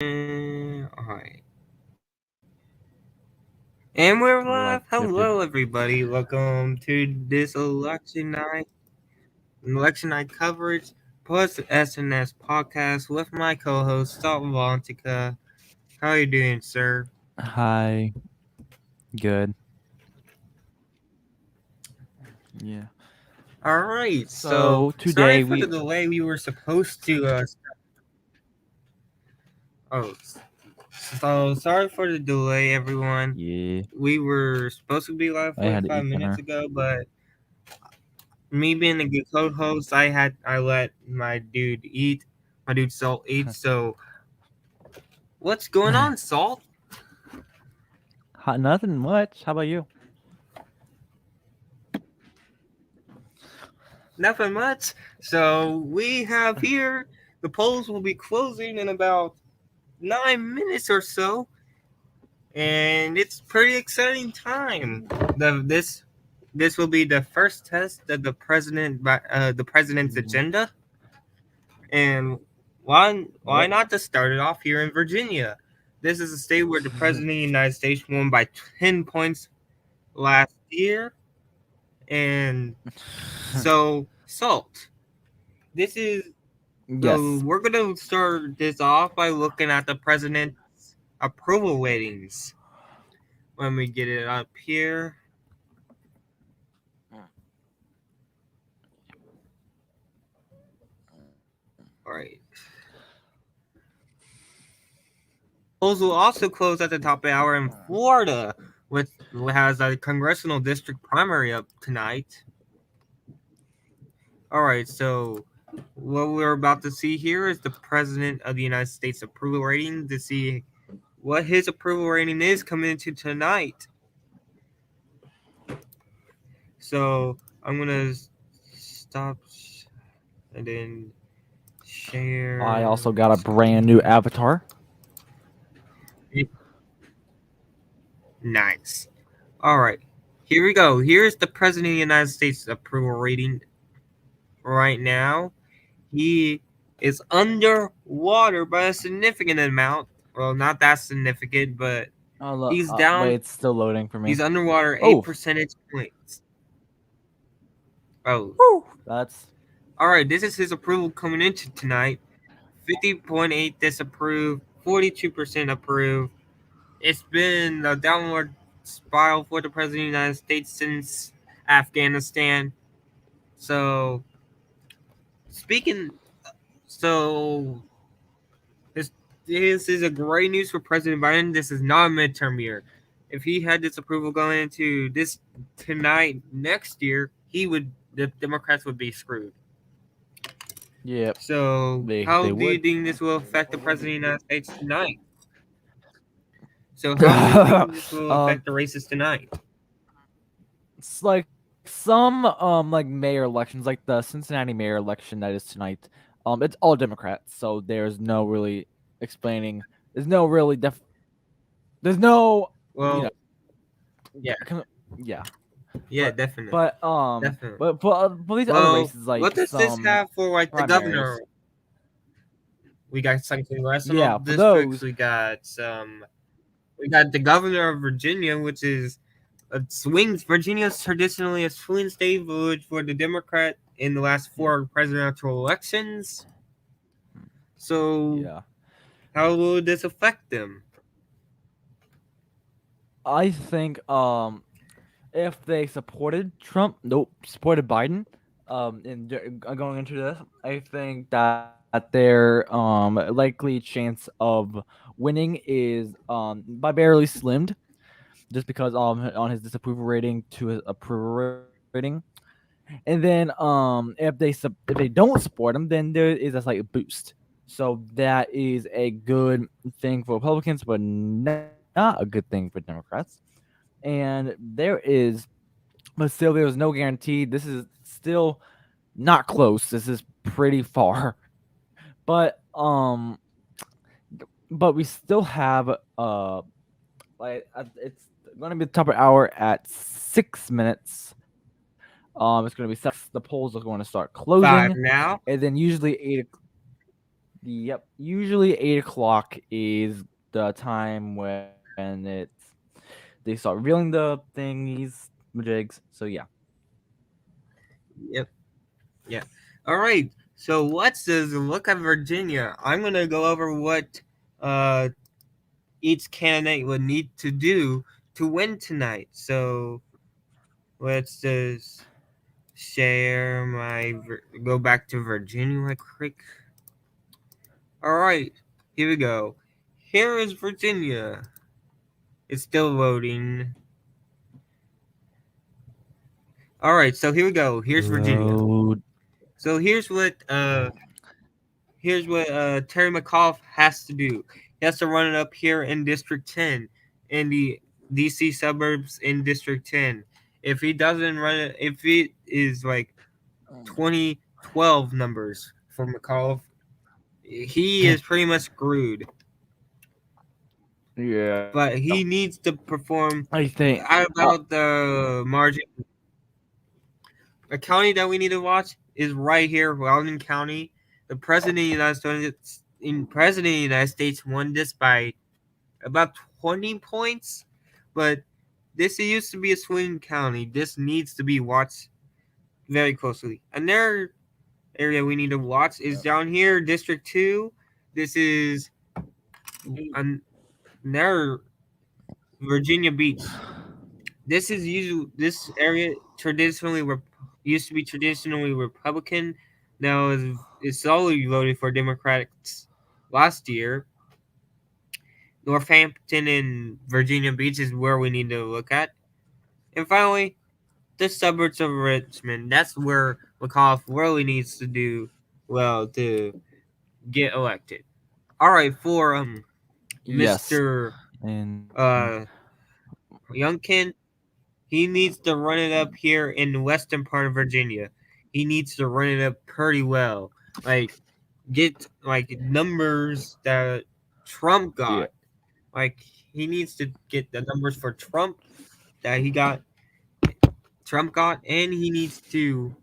Alright. And we're live. Hello, everybody. Welcome to this election night coverage, plus S&S Podcast with my co-host, Salt Valentica. How are you doing, sir? Hi. Good. Yeah. Alright, so So sorry today for the we delay. We were supposed to, oh, so sorry for the delay, everyone. yeah, We were supposed to be live I had to 45 eat minutes dinner. ago, but me being a good co-host, I let my dude Salt eat. So what's going on, Salt? Nothing much. How about you? Nothing much. So we have here the polls will be closing in about 9 minutes or so, and it's pretty exciting time. This will be the first test of the president's Mhm. agenda, and why Yep. not just start it off here in Virginia? This is a state where the president of the United States won by 10 points last year. And so, Salt, this is Yes. we're going to start this off by looking at the president's approval ratings. Let me get it up here. All right. Polls will also close at the top of the hour in Florida, which has a congressional district primary up tonight. All right, so what we're about to see here is the President of the United States approval rating to see what his approval rating is coming into tonight. So I'm going to stop and then I share also my got a brand screen. new avatar. Nice. All right, here we go. Here's the President of the United States approval rating right now. He is underwater by a significant amount. Well, not that significant, but Oh, look. he's down. Wait, it's still loading for He's me. underwater 8 Oh, percentage points. Oh, whew, that's all right. This is his approval coming into tonight. 50.8 disapprove, 42% approve. It's been a downward spiral for the president of the United States since Afghanistan. So speaking, so this this is a great news for President Biden. This is not a midterm year. If he had this approval going into this tonight next year, the Democrats would be screwed. yep. So how They do you would. think this will affect the president of the United States tonight? So how do you think this will affect the races tonight? It's like some like mayor elections, like the Cincinnati mayor election that is tonight. It's all Democrats, so there's no really explaining. There's no really There's no, you know, Well, yeah, yeah. yeah, But definitely, but definitely. but these other Well, races like what does this some have for like the governor? primaries. We got some congressional Yeah, for districts. those. We got the governor of Virginia, which is a swing. Virginia is traditionally a swing state vote for the Democrat in the last Yep. 4 presidential elections. So Yeah. how will this affect them? I think if they supported Trump, nope, supported Biden, going into this, I think that their likely chance of winning is by barely slimmed, just because on his disapproval rating to his approval rating. And then if they don't support him, then there is a slight boost. So that is a good thing for Republicans, but not a good thing for Democrats. And there is, but still, there is no guarantee. This is still not close. This is pretty far, but we still have it's going to be the top of hour at 6 minutes. It's going to be 6. The polls are going to start closing, 5 now. and then usually 8. Yep. Usually 8 o'clock is the time when they start revealing the thingies, majigs. So yeah. Yep. Yeah. All right. So let's just look at Virginia. I'm gonna go over what uh each candidate would need to do to win tonight. So let's just share my go back to Virginia right quick. All right. Here we go. Here is Virginia. It's still loading. All right. So here we go. Here's Virginia. Load. So here's what Terry McAuliffe has to do. He has to run it up here in District 10, in the DC suburbs in District 10. If he doesn't run it, if it is like 2012 numbers for McAuliffe, he is pretty much screwed. Yeah. But he needs to perform I think. at about the margin. A county that we need to watch is right here, Loudoun County. The president of the United States won this by about 20 points, but this used to be a swing county. This needs to be watched very closely. Another area we need to watch is down here, District 2. This is another Virginia Beach. This area traditionally used to be traditionally Republican. Now is solely voted for Democrats. Last year, Northampton and Virginia Beach is where we need to look at. And finally, the suburbs of Richmond. That's where McAuliffe really needs to do well to get elected. All right, for Yes. Mr. And Youngkin, he needs to run it up here in the western part of Virginia. He needs to run it up pretty well. Like get like numbers that Trump yeah. got. Like he needs to get the numbers for Trump that Trump got, and he needs to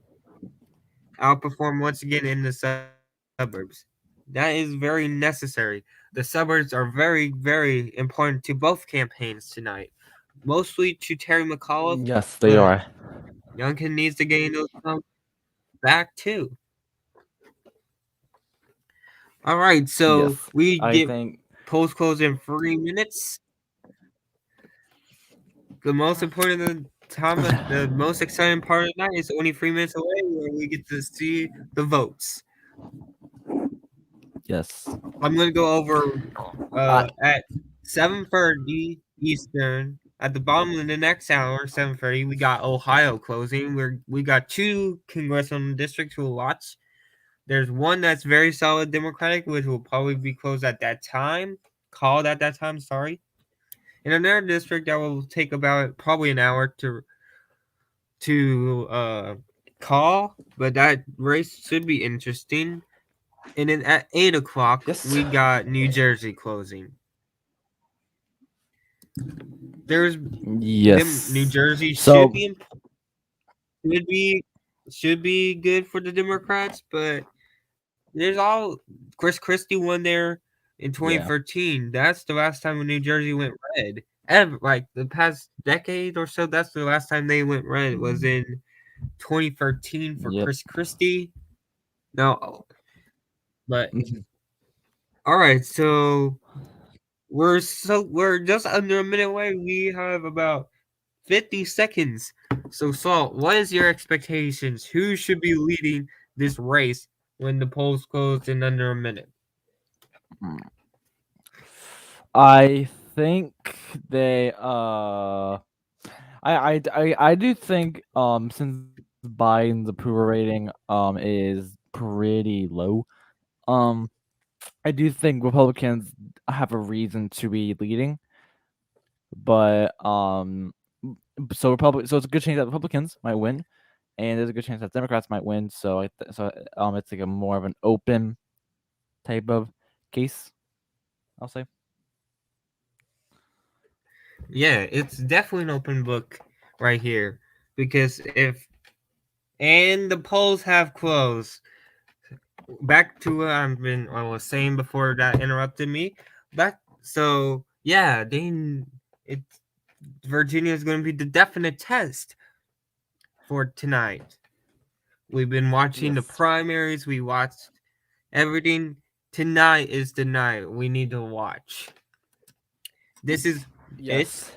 outperform once again in the suburbs. That is very necessary. The suburbs are very important to both campaigns tonight. Mostly to Terry McAuliffe, Yes, they but are. Youngkin needs to gain those back too. All right, so Yes. we I get think. polls closed in 3 minutes. The most important the most exciting part of the night is only 3 minutes away, where we get to see the votes. Yes. I'm gonna go over I at 7:30 Eastern. At the bottom of the next hour, 7:30, we got Ohio closing. We got two congressional districts we'll watch. There's one that's very solid Democratic, which will probably be closed at that time, called at that time. Sorry, and another district that will take about probably an hour to call, but that race should be interesting. And then at 8 o'clock, yes. we got New Jersey closing. There's them. New Yes. Jersey So should be should be good for the Democrats, but there's all Chris Christie won there in yeah. 2013. That's the last time when New Jersey went red. Ever like the past decade or so, that's the last time they went red was in 2013 for Yep. Chris Christie. No, but Mhm. all right, so we're just under a minute away. We have about 50 seconds. So Salt, what is your expectations? Who should be leading this race when the polls close in under a minute? Mm. I think they I do think since Biden's approval rating is pretty low, um I do think Republicans have a reason to be leading, but so it's a good chance that Republicans might win, and there's a good chance that Democrats might win. So it's like a more of an open type of case, I'll say. Yeah, it's definitely an open book right here because if and the polls have closed. back to what I was saying before that interrupted me. Back so yeah, it Virginia is going to be the definite test for tonight. We've been watching the Yes. primaries. We watched everything. Tonight is the night we need to watch. This is it, Yes.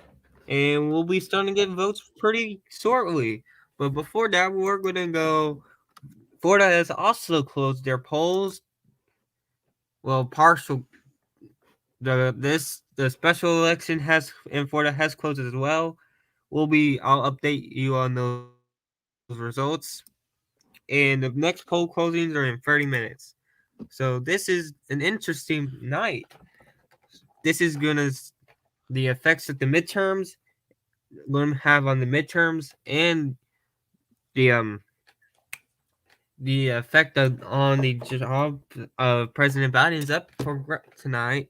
and we'll be starting to get votes pretty shortly. But before that, we're gonna go. Florida has also closed their polls. Well, partial. The special election has in Florida has closed as well. I'll update you on those results. And the next poll closings are in 30 minutes. So this is an interesting night. This is gonna the effects that the midterms going to have on the midterms and the um the effect on the job of President Biden is up for tonight.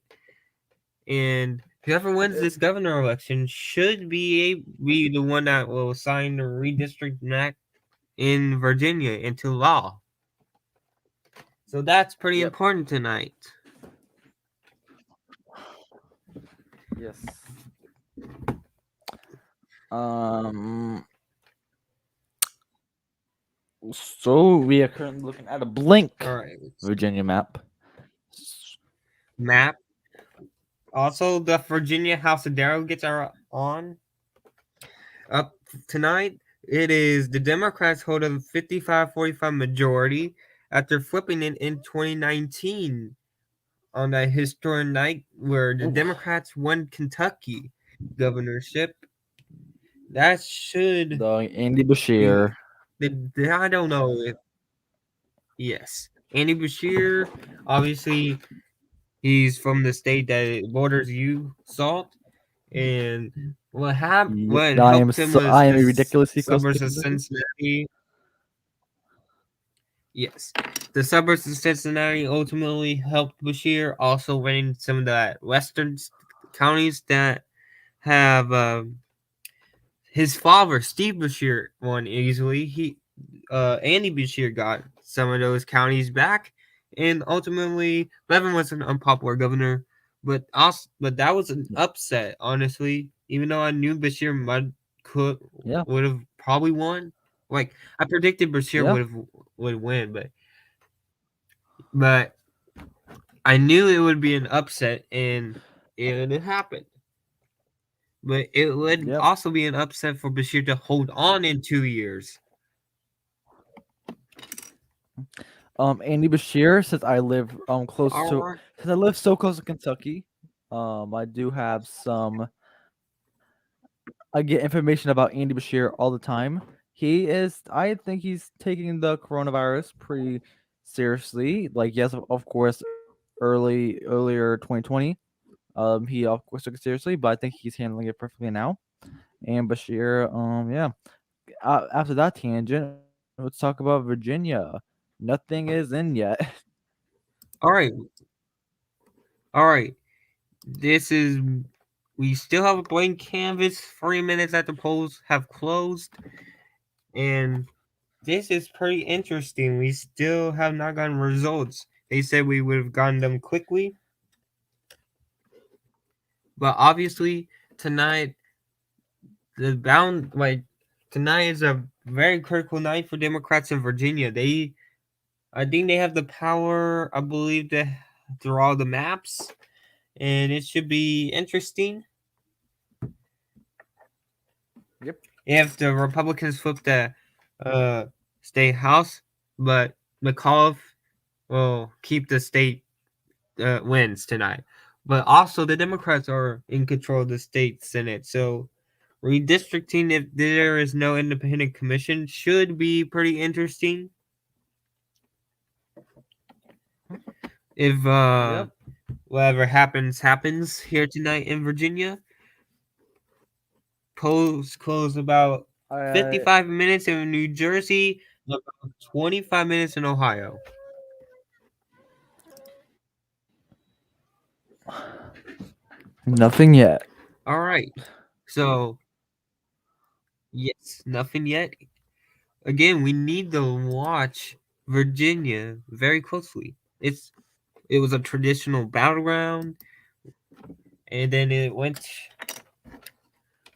And whoever wins this governor election should be the one that will sign the redistricting act in Virginia into law. So that's pretty Yep. important tonight. Yes. Um. So we are currently looking at a blank All right, Virginia map. map. Also, the Virginia House of Delegates are on up tonight. It is the Democrats hold a 55-45 majority after flipping it in 2019 on that historic night where the Ooh. Democrats won Kentucky governorship. That should The Andy be. Bashir. I don't know if yes, Andy Bashir. Obviously, he's from the state that borders you salt, and Yep. what I am helped him so was I am this ridiculously close to suburbs of Kentucky. Cincinnati. Yes, the suburbs of Cincinnati ultimately helped Bashir, also winning some of the western counties that have his father, Steve Bashir, won easily. Andy Bashir got some of those counties back, and ultimately Levin was an unpopular governor. But that was an upset, honestly. Even though I knew Bashir Yeah. would have probably won. Like I predicted Bashir Yeah. would win, but I knew it would be an upset, and it happened. But it would Yep. also be an upset for Bashir to hold on in 2 years. Andy Bashir says I live close All to right. since I live so close to Kentucky. I do have some. I get information about Andy Bashir all the time. I think he's taking the coronavirus pretty seriously. Like, yes, of course, earlier 2020, he of course took it seriously, but I think he's handling it perfectly now. And Bashir, yeah. After that tangent, let's talk about Virginia. Nothing is in yet. All right. All right. This is we still have a blank canvas 3 minutes after polls have closed, and this is pretty interesting. We still have not gotten results. They said we would have gotten them quickly, but obviously tonight the bound like tonight is a very critical night for Democrats in Virginia. I think they have the power, I believe, to draw the maps, and it should be interesting. Yep. If the Republicans flip the uh, state house, but McAuliffe will keep the state wins tonight. But also, the Democrats are in control of the state Senate. So, redistricting, if there is no independent commission, should be pretty interesting. If Yep. whatever happens here tonight in Virginia. Polls close about I 55 minutes in New Jersey, about 25 minutes in Ohio. nothing yet. All right. So, yes, nothing yet. Again, we need to watch Virginia very closely. It was a traditional battleground, and then it went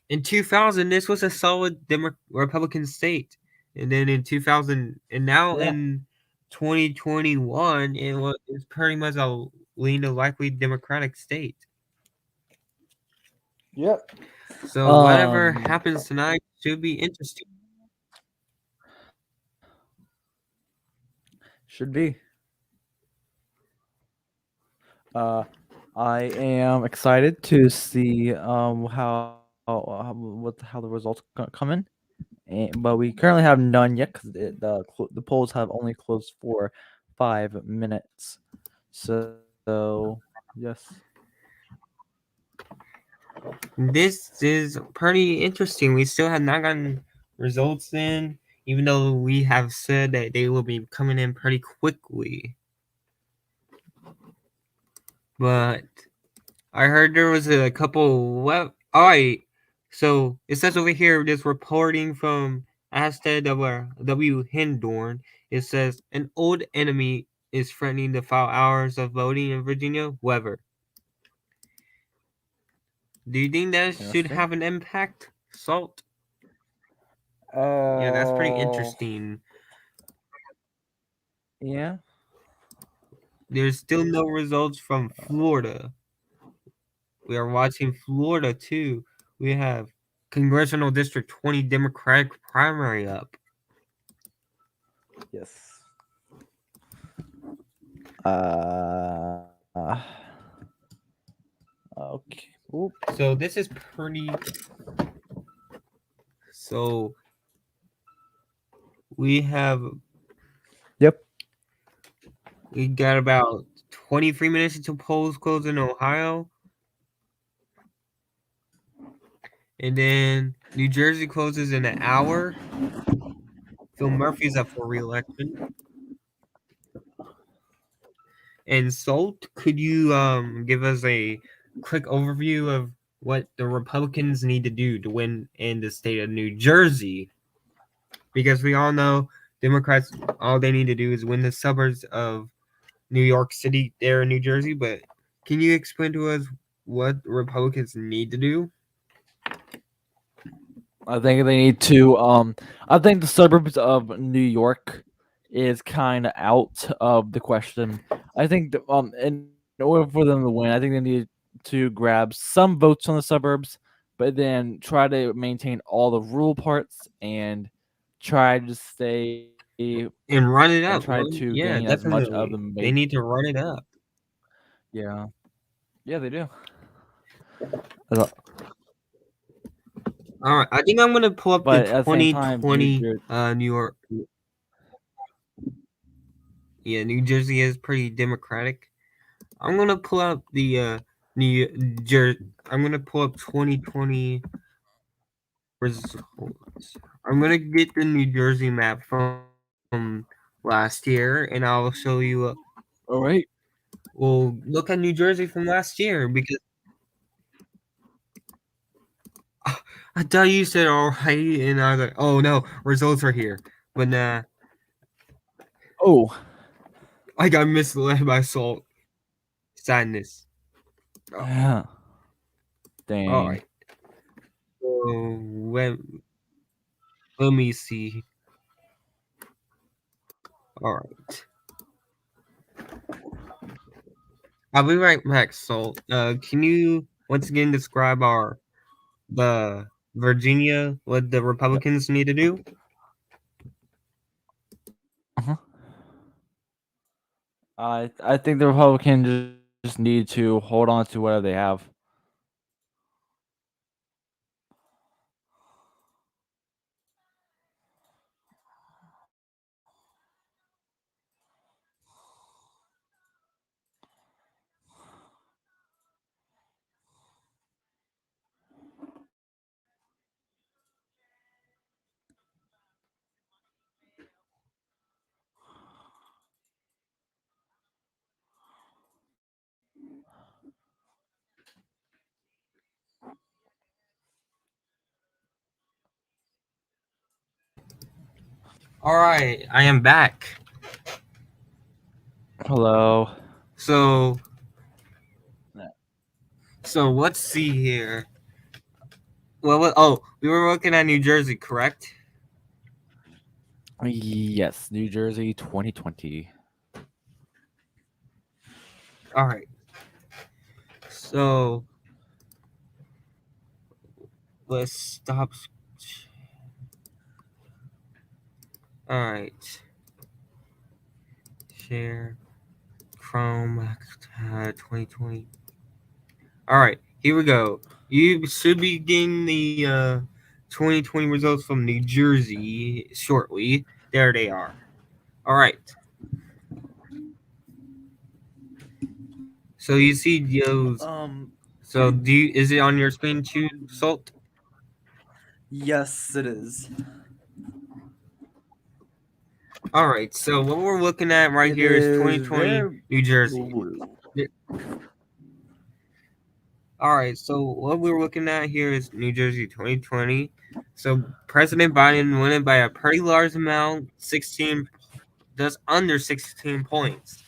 in 2000. This was a solid Republican state, and then in 2000, and now Yeah. in 2021, it's pretty much a lean to likely Democratic state. Yep. So whatever happens tonight should be interesting. Should be. Uh, I am excited to see how the results come in, but we currently have none yet because the polls have only closed for 5 minutes. So yes, This is pretty interesting. We still have not gotten results in, even though we have said that they will be coming in pretty quickly. But I heard there was a couple. Well, all right. So it says over here, this reporting from Asted W. Hindorn. It says an old enemy is threatening to file hours of voting in Virginia. Weather. Do you think that should interesting. have an impact? Salt. Yeah, that's pretty Oh, interesting. yeah. There's still no results from Florida. We are watching Florida too. We have Congressional District 20 Democratic primary up. Yes. Uh, okay. Oop. So this is pretty. So we have Yep. we got about 23 minutes until polls close in Ohio, and then New Jersey closes in an hour. Phil Murphy's up for re-election. And Salt, could you give us a quick overview of what the Republicans need to do to win in the state of New Jersey? Because we all know Democrats, all they need to do is win the suburbs of New York City there in New Jersey. But can you explain to us what Republicans need to do? I think they need to. I think the suburbs of New York is kind of out of the question. I think in order for them to win, I think they need to grab some votes on the suburbs, but then try to maintain all the rural parts and try to stay And and run try it up. to gain as Yeah, much of the definitely. base. They need to run it up. Yeah, yeah, they do. I thought- All right, I think I'm gonna pull up the But at the same time, 2020 New York. Yeah, New Jersey is pretty democratic. I'm gonna pull up the New Jersey. I'm gonna pull up 2020 results. I'm gonna get the New Jersey map from last year, and I'll show you. all right. We'll look at New Jersey from last year because I thought you said all right, and I was like, oh no, results are here. But nah, Oh, I got misled by Salt. Sadness. Oh, yeah. all Dang. right. So let me see. All right. I'll be right back, Salt. Can you once again describe the Virginia, what the Republicans need to do? Uh-huh. I think the Republicans just need to hold on to whatever they have. All right, I am back. Hello. So, Yeah. so let's see here. Oh, we were looking at New Jersey, correct? Yes, New Jersey 2020. All right. So let's stop. All right. Share Chrome 2020. All right. Here we go. You should be getting the 2020 results from New Jersey shortly. There they are. All right. So you see those. So is it on your screen too, Salt? Yes, it is. All right. So what we're looking at right It here is is 2020 very New Jersey. blue. All right. So what we're looking at here is New Jersey 2020. So President Biden won it by a pretty large amount, 16, just under 16 points.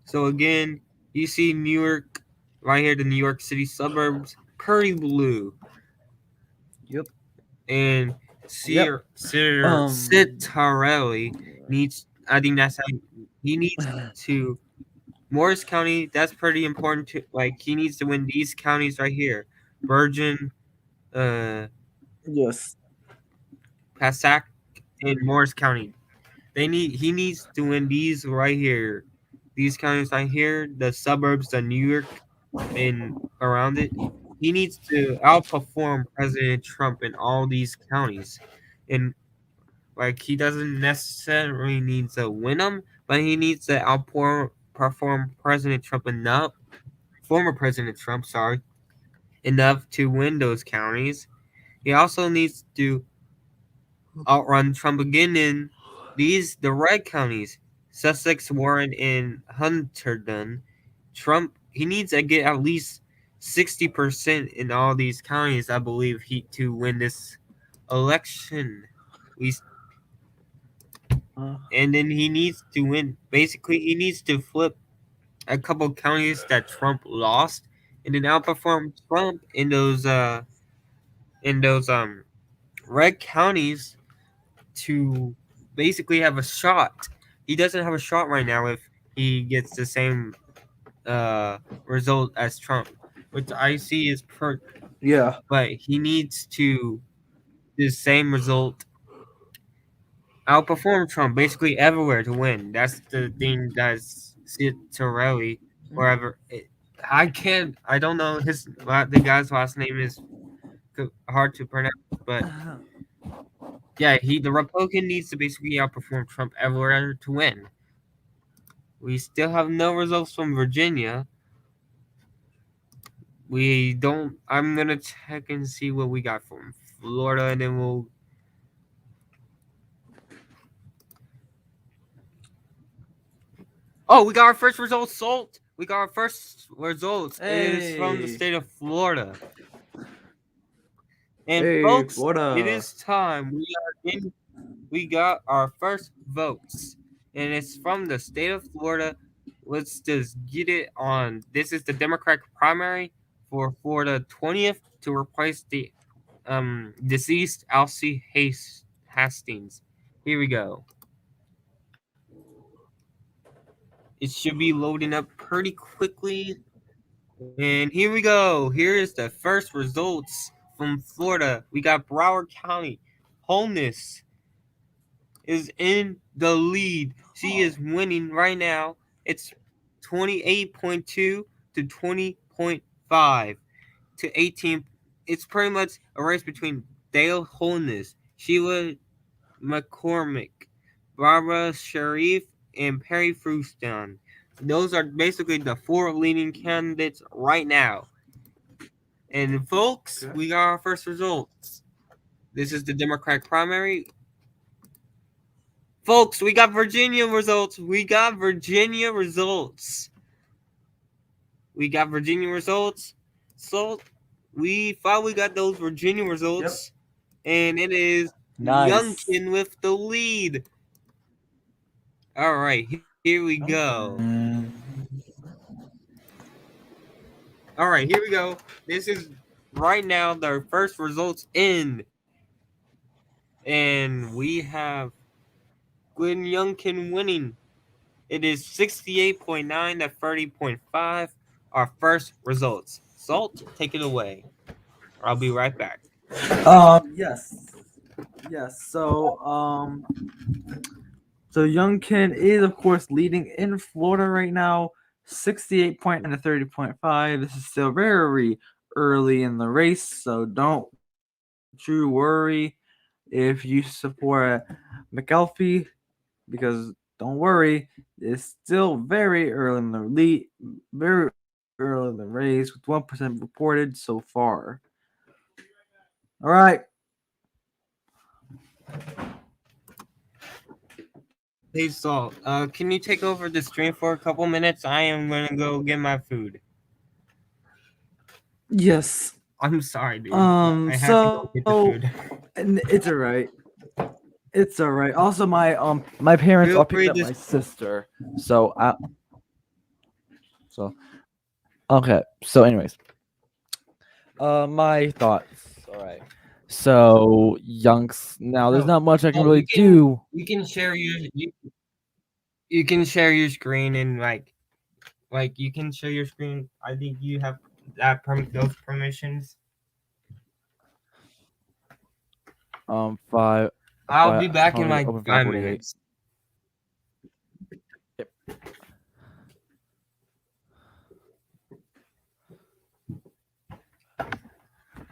So again, you see New York right here, the New York City suburbs, pretty blue. Yep. And Yep. Citarelli needs, I think that's how he needs to, Morris County, that's pretty important to, like, he needs to win these counties right here. Virgin, Yes. Passaic, and Morris County. He needs to win these right here. These counties right here, the suburbs, the New York and around it. He needs to outperform President Trump in all these counties. And like he doesn't necessarily need to win them, but he needs to outperform President Trump enough, former President Trump, sorry, enough to win those counties. He also needs to outrun Trump again in the red counties, Sussex, Warren, and Hunterdon. He needs to get at least 60% in all these counties, I believe, to win this election. We And then he needs to win. Basically, he needs to flip a couple counties that Trump lost, and then outperform Trump in those red counties to basically have a shot. He doesn't have a shot right now if he gets the same result as Trump, which I see is Yeah. but he needs to the same result, outperform Trump basically everywhere to win. That's the thing that's Citarelli wherever. I don't know the guy's last name is hard to pronounce, but yeah, the Republican needs to basically outperform Trump everywhere to win. We still have no results from Virginia. We don't. I'm gonna check and see what we got from Florida, and then we'll. Oh, we got our first results. Salt. We got our first results. It is from the Hey. state of Florida. And Hey, folks, Florida. it is time. We got our first votes, and it's from the state of Florida. Let's just get it on. This is the Democratic primary for Florida 20th to replace the deceased Alcee Hastings. Here we go. It should be loading up pretty quickly. And here we go. Here is the first results from Florida. We got Broward County. Holness is in the lead. She is winning right now. It's 28.2 to 20.5 to 18. It's pretty much a race between Dale Holness, Sheila McCormick, Barbara Sharif, and Perry Fruston. Those are basically the four leading candidates right now. And folks, we got our first results. This is the Democratic primary. Folks, we got Virginia results. We got Virginia results. So we finally got those Virginia results. And it is Nice. Youngkin with the lead. All right, Here we go. All right, here we go. This is right now the first results in, and we have Glenn Youngkin winning. It is 68.9 to 30.5. Our first results. Salt, take it away. I'll be right back. Yes. Yes. So Youngkin is of course leading in Florida right now, 68.9 to 30.5. This is still very early in the race, so don't you worry if you support McAlfee, because don't worry, it's still very early in the lead, very early in the race with 1% reported so far. All right. Hey, Salt, can you take over the stream for a couple minutes? I am going to go get my food. Yes. I'm sorry, dude. I have to go get the food. And it's all right. It's all right. Also, my parents Feel are picking free up to. my sister, so okay. So, anyways, my thoughts. All right. So, Youngs. Now, there's No. not much I can Oh, really do. you can share you can share your screen and you can share your screen. I think you have those permissions. Five. I'll be back in Open like 5 5:48. minutes. Yep.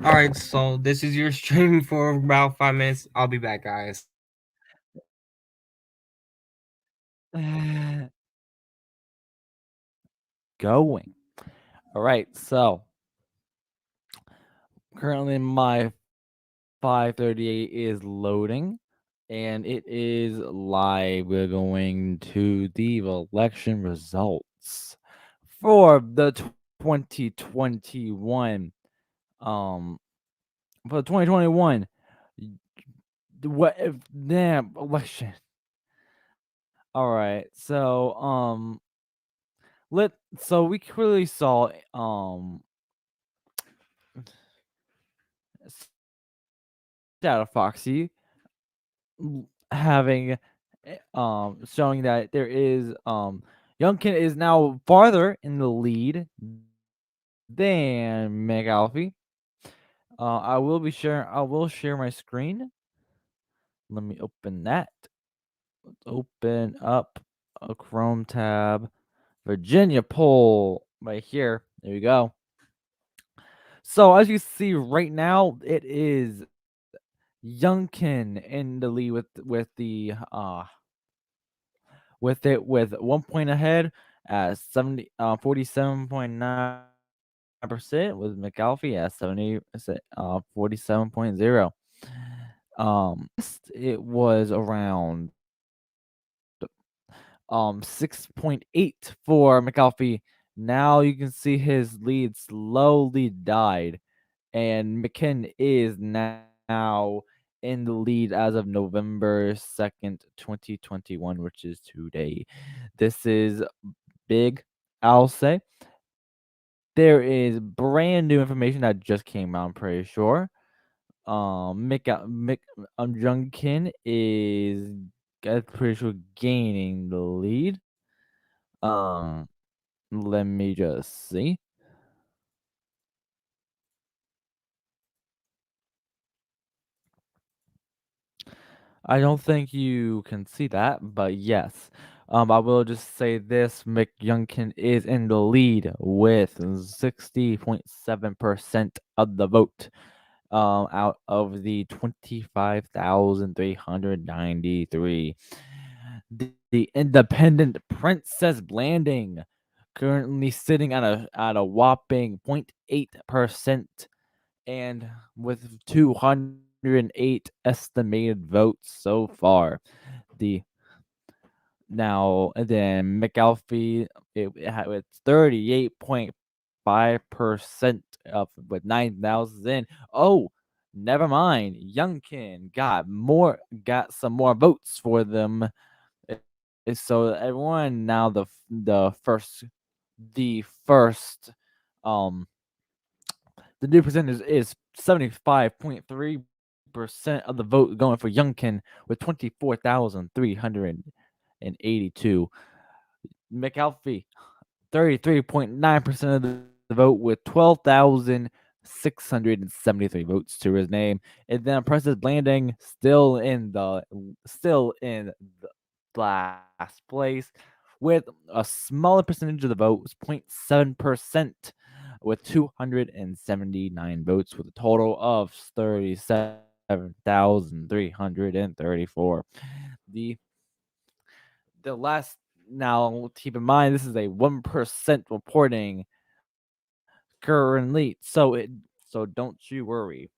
All right, so this is your stream for about 5 minutes. I'll be back, guys. Going. All right. So, currently my 5:38 is loading, and it is live. We're going to the election results for the 2021 um for the 2021 what if damn election. All right. So we clearly saw Shadow Foxy having showing that there is Youngkin is now farther in the lead than McAlfee. I will share my screen. Let me open that. Let's open up a Chrome tab. Virginia poll right here. There you go. So as you see right now, it is Youngkin in the lead with 1 point ahead at 47.9%, with McAlfee at 47.0. It was around 6.8 for McAlfee. Now you can see his lead slowly died, and McKinn is now in the lead as of November 2nd, 2021, which is today. This is big, I'll say. There is brand new information that just came out, I'm pretty sure. Jungkin is, I'm pretty sure, gaining the lead. Let me just see. I don't think you can see that, but yes. I will just say this: McYoungkin is in the lead with 60.7% of the vote. Out of the 25,393. The independent Princess Blanding currently sitting at a whopping 0.8%, and with 208 estimated votes so far. And then McAlfee with 38.5% up with 9,000. Oh, never mind. Youngkin got some more votes for them. So everyone now the first um the new percentage is 75.3% of the vote going for Youngkin with 24,382. McAlfee 33.9% of the vote with 12,673 votes to his name. And then Princess Blanding still in the last place with a smaller percentage of the votes, 0.7%, with 279 votes, with a total of 37,334. The the last Now keep in mind this is a 1% reporting currently, so don't you worry.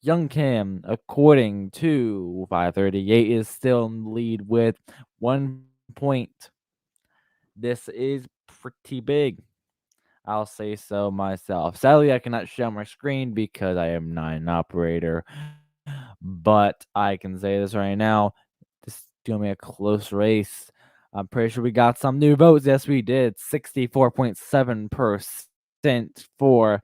Young Kim, according to 538, is still in the lead with 1 point. This is pretty big. I'll say so myself. Sadly, I cannot share my screen because I am not an operator. But I can say this right now. This is gonna be a close race. I'm pretty sure we got some new votes. Yes, we did. 64.7% for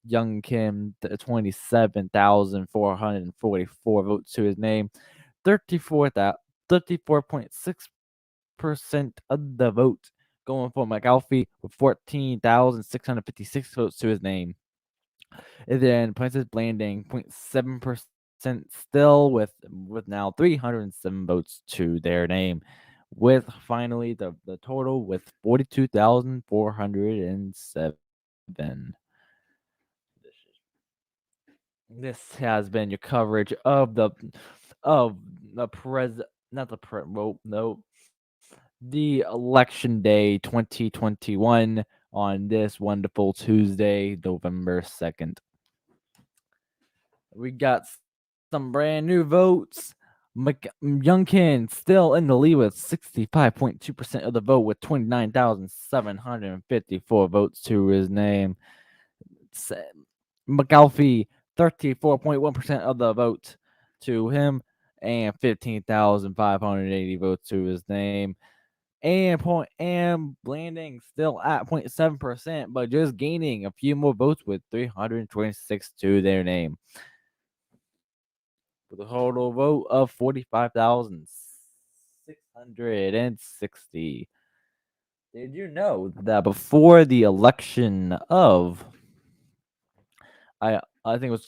Young Kim, 27,444 votes to his name. 34.6% of the vote going for McAlfee with 14,656 votes to his name. And then Princess Blanding, 0.7% still with now 307 votes to their name. With finally the total with 42,407. This has been your coverage of the pres not the pre well, no the election day 2021 on this wonderful Tuesday, November 2nd. We got some brand new votes. Youngkin still in the lead with 65.2% of the vote with 29,754 votes to his name. McAlfee, 34.1% of the vote to him, and 15,580 votes to his name. And Blanding still at 0.7%, but just gaining a few more votes with 326 to their name. With a total vote of 45,660. Did you know that before the election of I think it was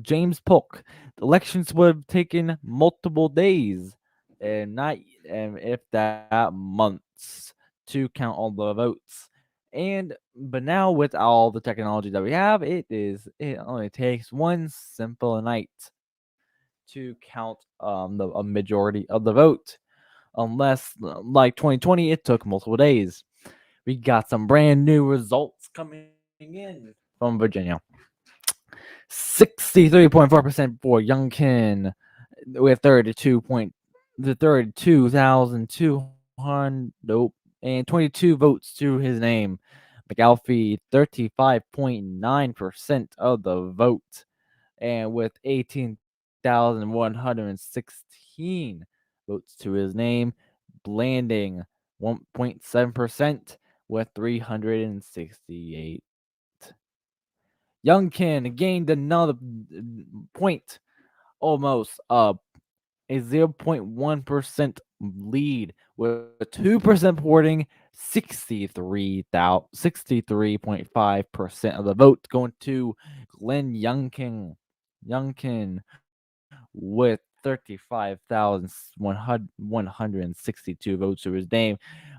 James Polk. The elections would have taken multiple days and not and if that months to count all the votes. And but now with all the technology that we have, it only takes one simple night to count a majority of the vote. Unless like 2020, it took multiple days. We got some brand new results coming in from Virginia. 63.4% for Youngkin with 32,200 and 22 votes to his name. McAlfee 35.9% of the vote and with 18,116 votes to his name. Blanding 1.7% with 368. Youngkin gained another point, almost a 0.1% lead with 2% reporting 63.5% of the vote going to Glenn Youngkin with 35,162 votes to his name.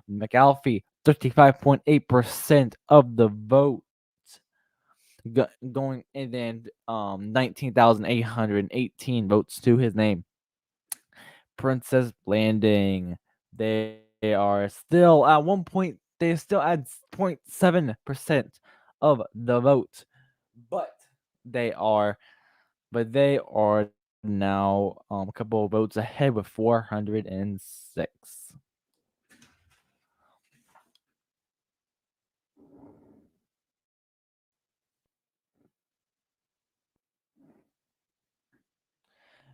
McAlfee 35.8% of the vote going, and then 19,818 votes to his name. Princess Landing, they are still at 1 point. They still at 0.7% of the vote, but they are they are now a couple of votes ahead with 406.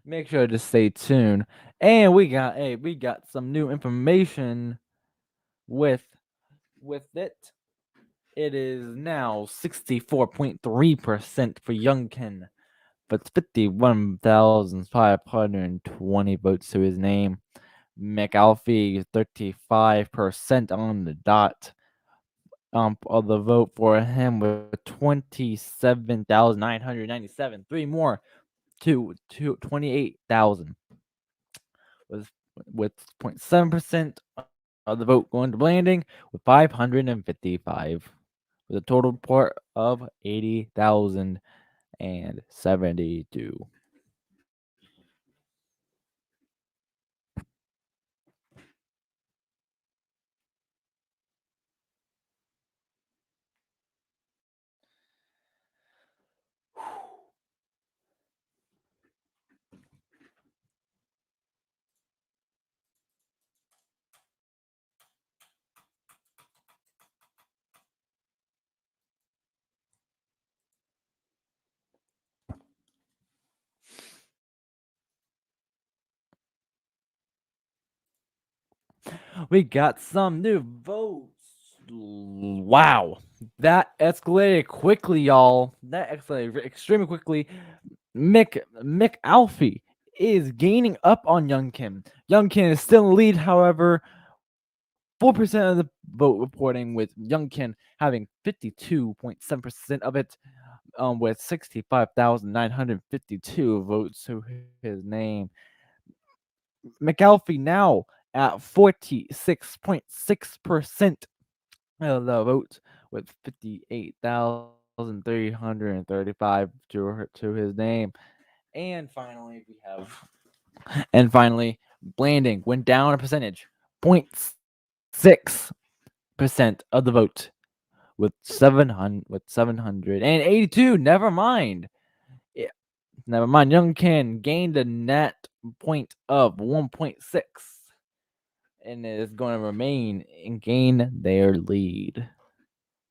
Make sure to stay tuned. And we got some new information with it. It is now 64.3% for Youngkin, but 51,520 votes to his name. McAlfee 35% on the dot. Of the vote for him with 27,997. Three more to 28,000 with 0.7% of the vote going to Blanding with 555 with a total report of 80,072. We got some new votes. Wow. That escalated quickly, y'all. That escalated extremely quickly. Mick Alfie is gaining up on Young Kim. Young Kim is still in the lead, however. 4% of the vote reporting with Young Kim having 52.7% of it, with 65,952 votes to his name. McAlfee now at 46.6% of the vote with 58,335 to his name. And finally, Blanding went down a percentage, 0.6% of the vote with 782. Never mind. Never mind. Young Ken gained a net point of 1.6 and is going to remain and gain their lead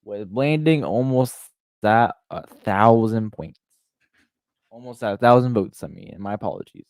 with Blanding almost at 1,000 points. Almost at 1,000 votes. I mean, my apologies.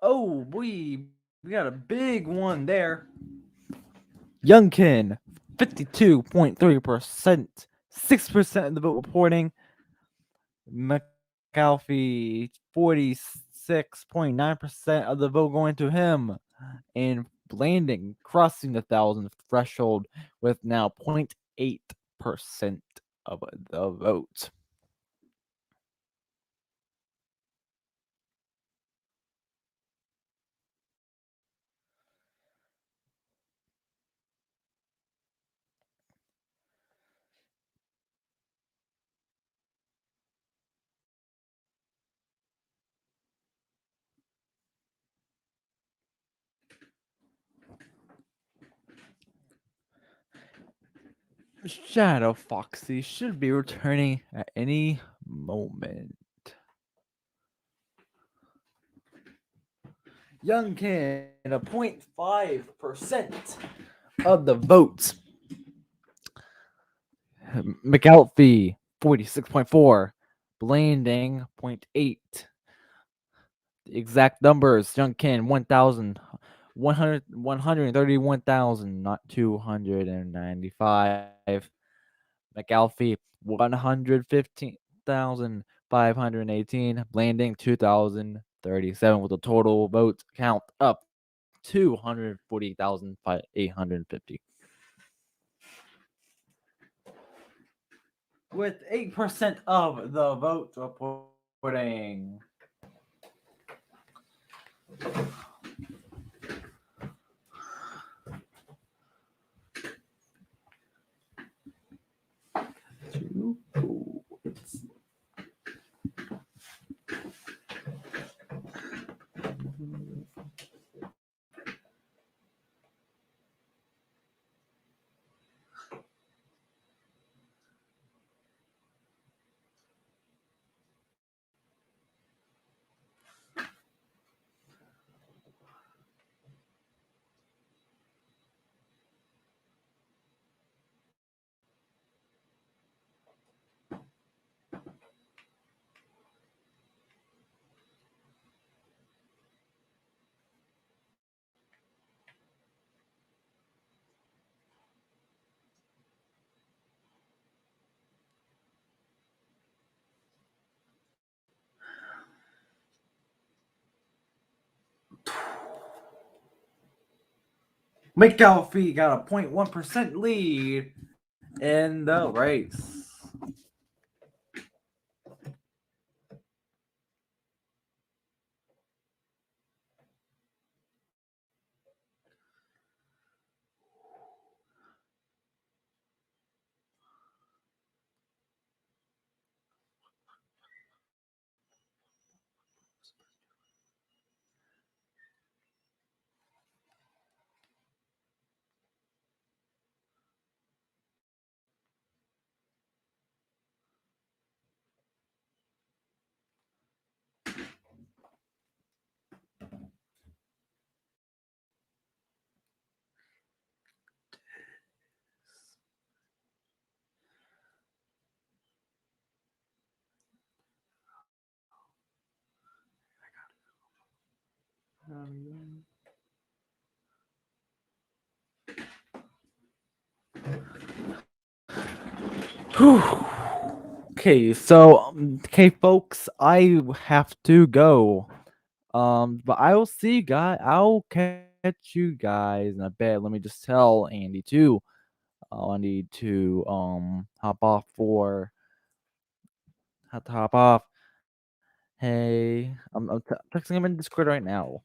Oh, we got a big one there. Youngkin, 52.3%, 6% of the vote reporting. McAlfee, 46.9% of the vote going to him. And Blanding crossing the 1,000 threshold with now 0.8% of the vote. Shadow Foxy should be returning at any moment. Youngkin, a 0.5% of the votes. McAlfee, 46.4. Blanding, 0.8. The exact numbers, Youngkin, 1,000. 131,000, not 295. McAlfee, 115,518. Blanding, 2,037 with a total vote count up 240,850. With 8% of the vote reporting. McAfee got a 0.1% lead in the race. Whew. Okay, so okay, folks, I have to go. But I will see you guys. I'll catch you guys in a bit. Let me just tell Andy too. I need to hop off for have to hop off. Hey, I'm texting him in Discord right now.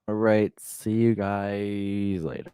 All right, see you guys later.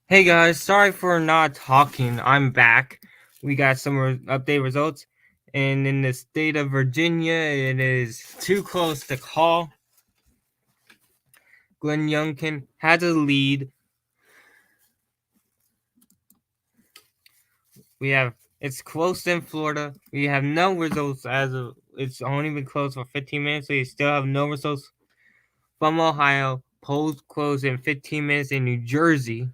Hey guys, sorry for not talking. I'm back. We got some update results. And in the state of Virginia, it is too close to call. Glenn Youngkin has a lead. It's close in Florida. We have no results as of it's only been closed for 15 minutes, so you still have no results from Ohio. Polls close in 15 minutes in New Jersey.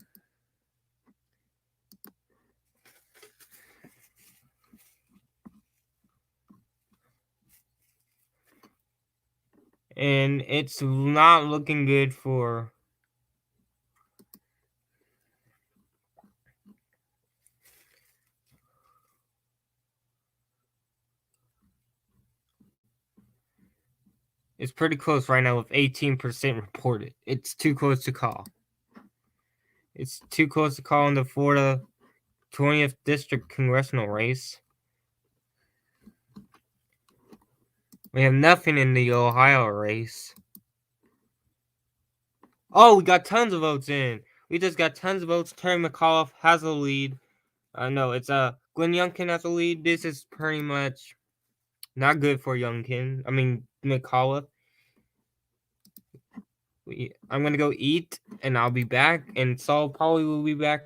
And it's not looking good for it's pretty close right now with 18% reported. It's too close to call. It's too close to call in the Florida 20th District congressional race. We have nothing in the Ohio race. Oh, we got tons of votes in. We just got tons of votes. Terry McAuliffe has a lead. No, it's Glenn Youngkin has a lead. This is pretty much not good for Youngkin. I mean McAuliffe. I'm gonna go eat, and I'll be back. And Saul probably will be back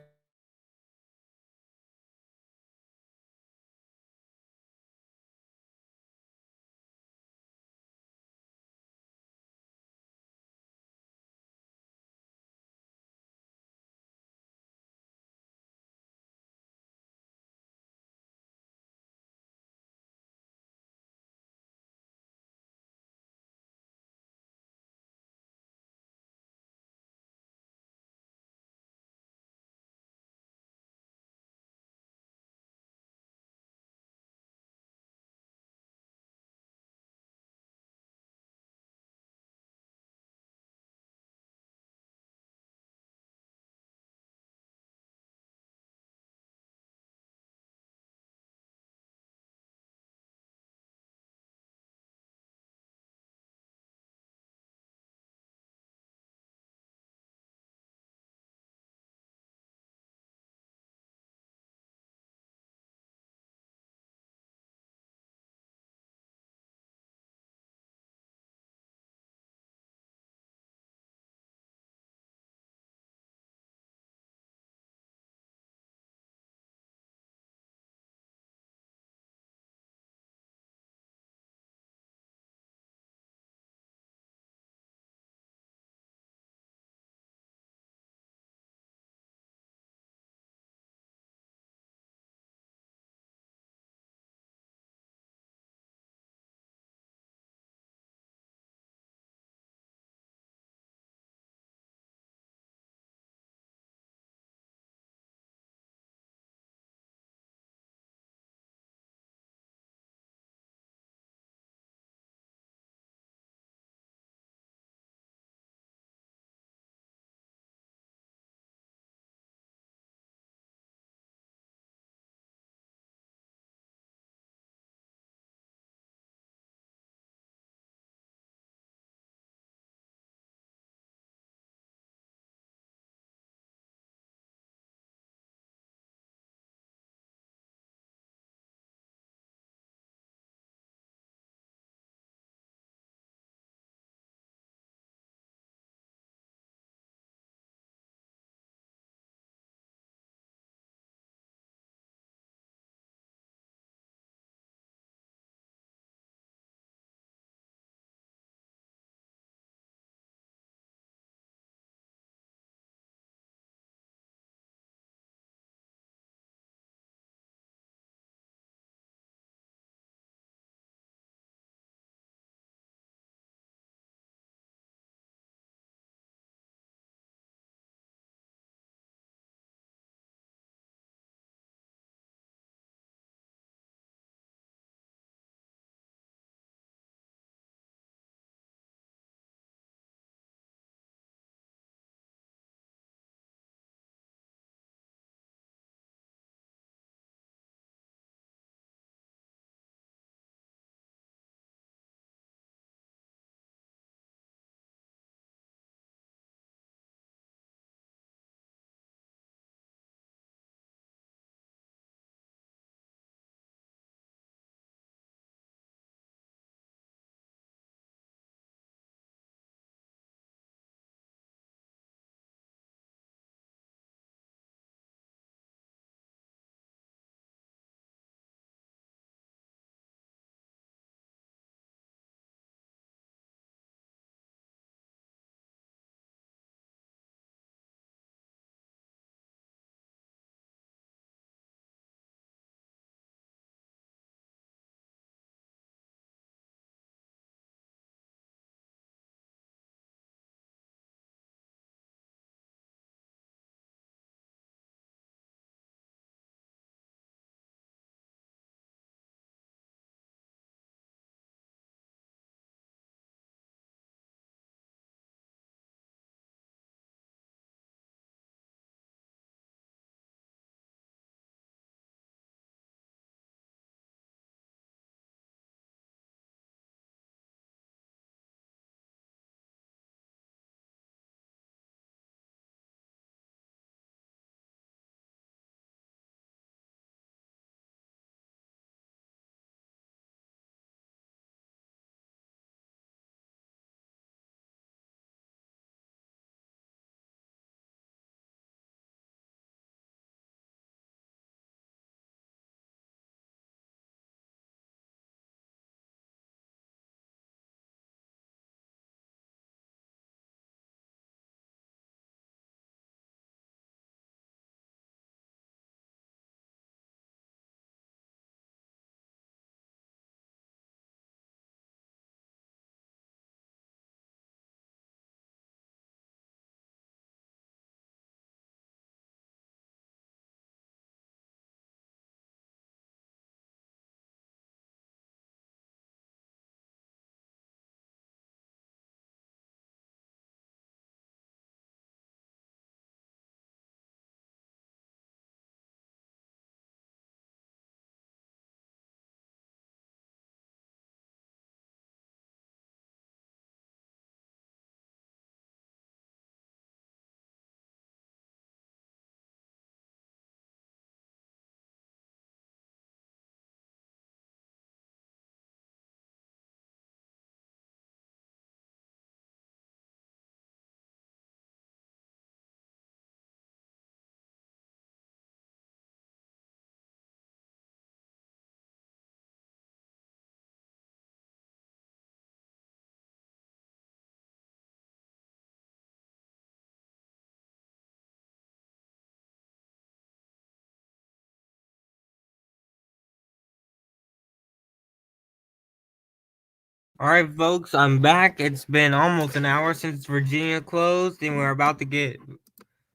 All right, folks, I'm back. It's been almost an hour since Virginia closed, and we're about to get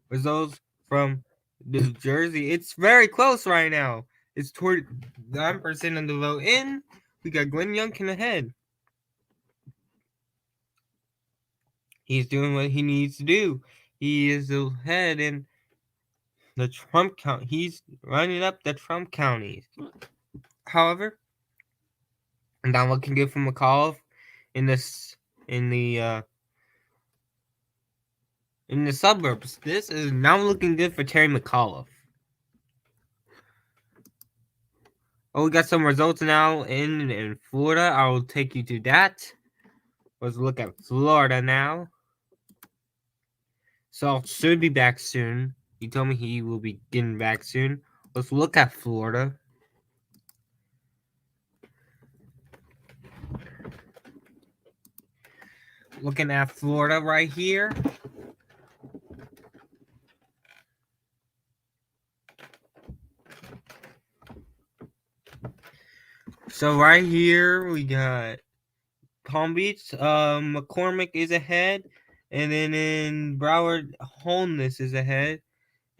results from New Jersey. It's very close right now. It's toward 9% of the vote in. We got Glenn Youngkin ahead. He's doing what he needs to do. He is ahead in the Trump county. He's running up the Trump counties. However, not looking good for McAuliffe in this in the suburbs. This is not looking good for Terry McAuliffe. Oh, we got some results now in Florida. I will take you to that. Let's look at Florida now. Salt should be back soon. He told me he will be getting back soon. Let's look at Florida. Looking at Florida right here. So right here we got Palm Beach. McCormick is ahead, and then in Broward, Holness is ahead,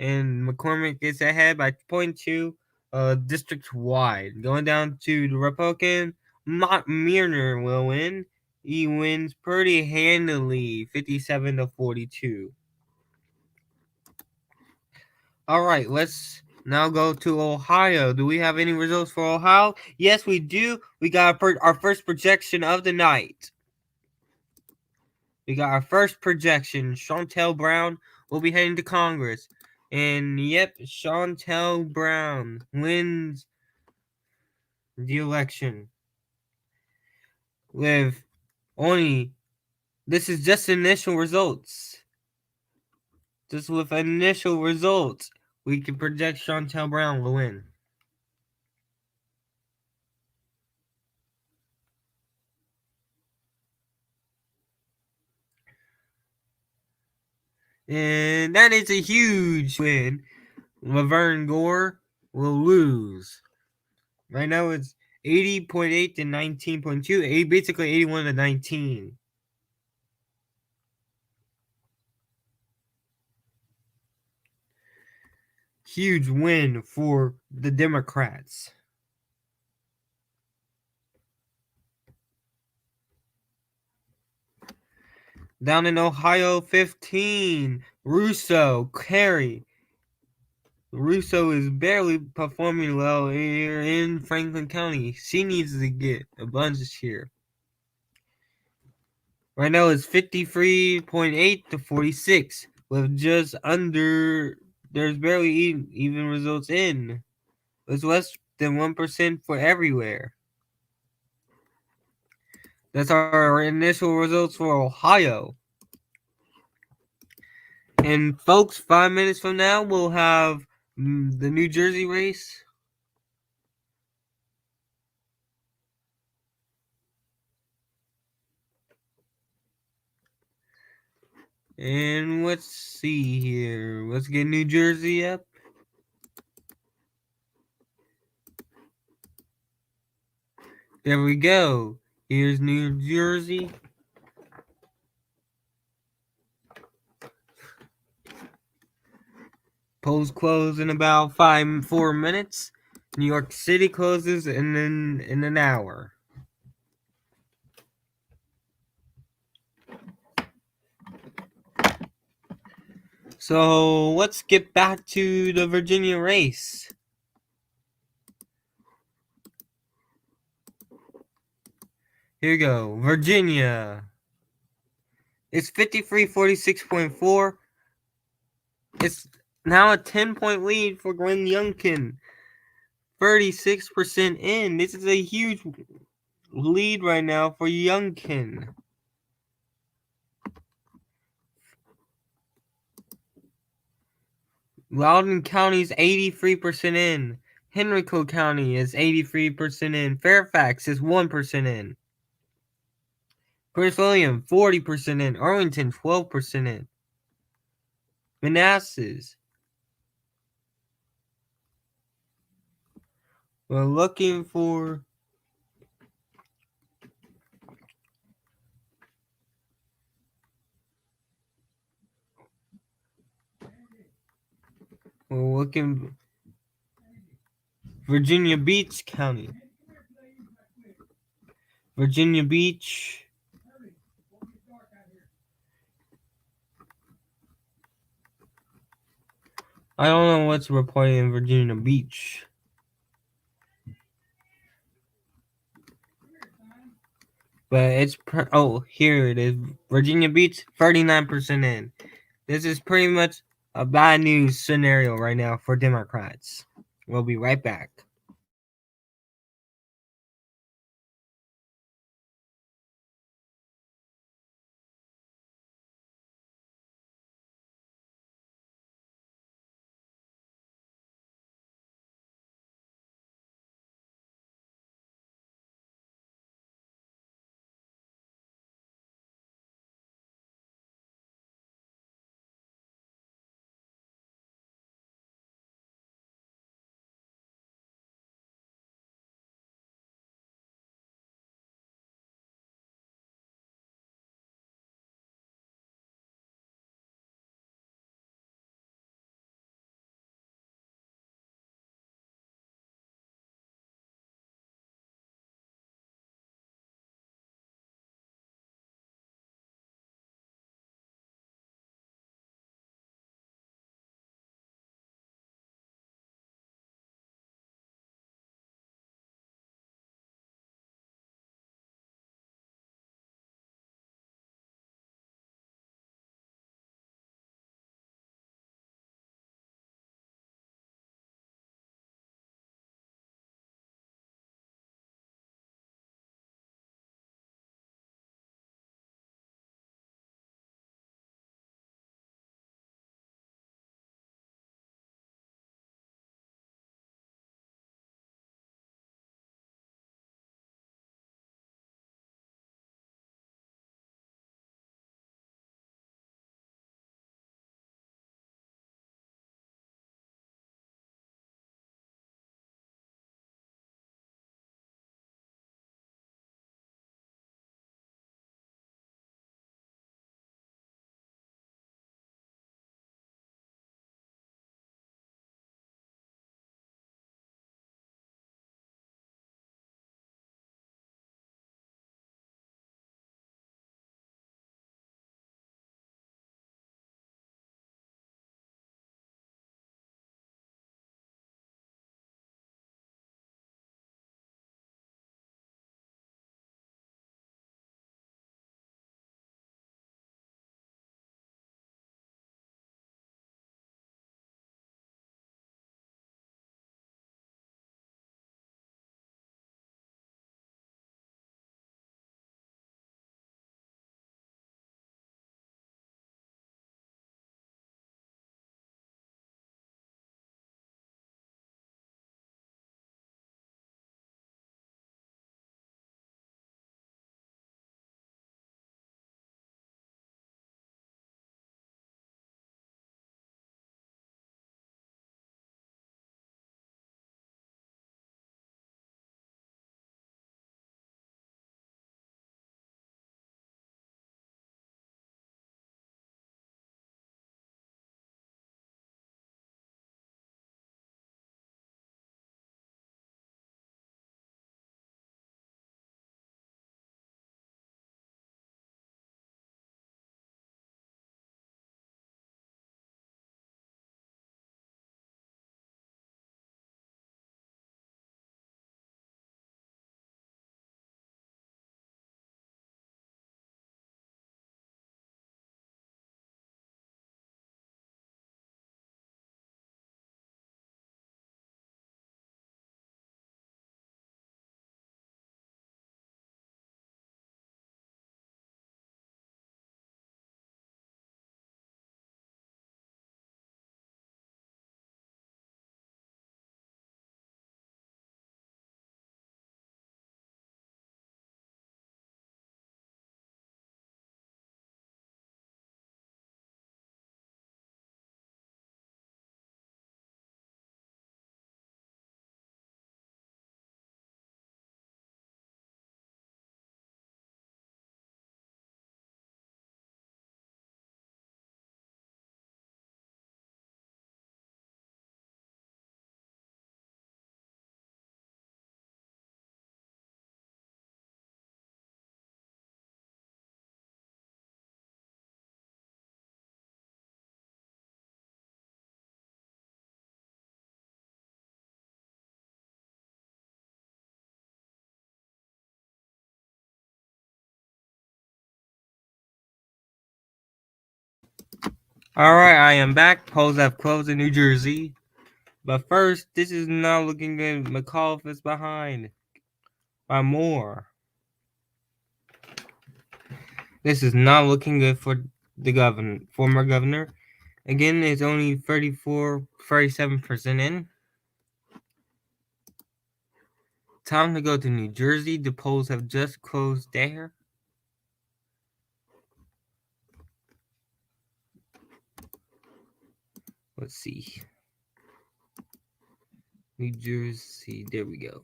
and McCormick is ahead by 0.2 district wide. Going down to the Republican, Mott Mearner will win. He wins pretty handily, 57-42. All right, let's now go to Ohio. Do we have any results for Ohio? Yes, we do. We got our first projection of the night. We got our first projection. Chantel Brown will be heading to Congress. And yep, Chantel Brown wins the election with only, this is just initial results. Just with initial results, we can project Chantel Brown will win. And that is a huge win. Laverne Gore will lose. Right now it's 80.8 to 19.2. Basically 81 to 19. Huge win for the Democrats. Down in Ohio, 15. Russo, Kerry. Russo is barely performing well here in Franklin County. She needs to get a bunch here. Right now it's 53.8 to 46. With just under, there's barely even results in. It's less than 1% for everywhere. That's our initial results for Ohio. And folks, 5 minutes from now, we'll have the New Jersey race. And let's see here. Let's get New Jersey up. There we go. Here's New Jersey. Polls close in about 4 minutes. New York City closes in an hour. So let's get back to the Virginia race. Here we go. Virginia. It's 53-46.4. It's now a 10-point lead for Glenn Youngkin. 36% in. This is a huge lead right now for Youngkin. Loudoun County is 83% in. Henrico County is 83% in. Fairfax is 1% in. Prince William, 40% in. Arlington, 12% in. Manassas. We're looking for We're looking Virginia Beach County. Virginia Beach. I don't know what's reported in Virginia Beach. But it's here it is. Virginia Beach, 39% in. This is pretty much a bad news scenario right now for Democrats. We'll be right back. All right, I am back. Polls have closed in New Jersey. But first, this is not looking good. McAuliffe is behind by more. This is not looking good for the former governor. Again, it's only 37% in. Time to go to New Jersey. The polls have just closed there. Let's see. New Jersey. There we go.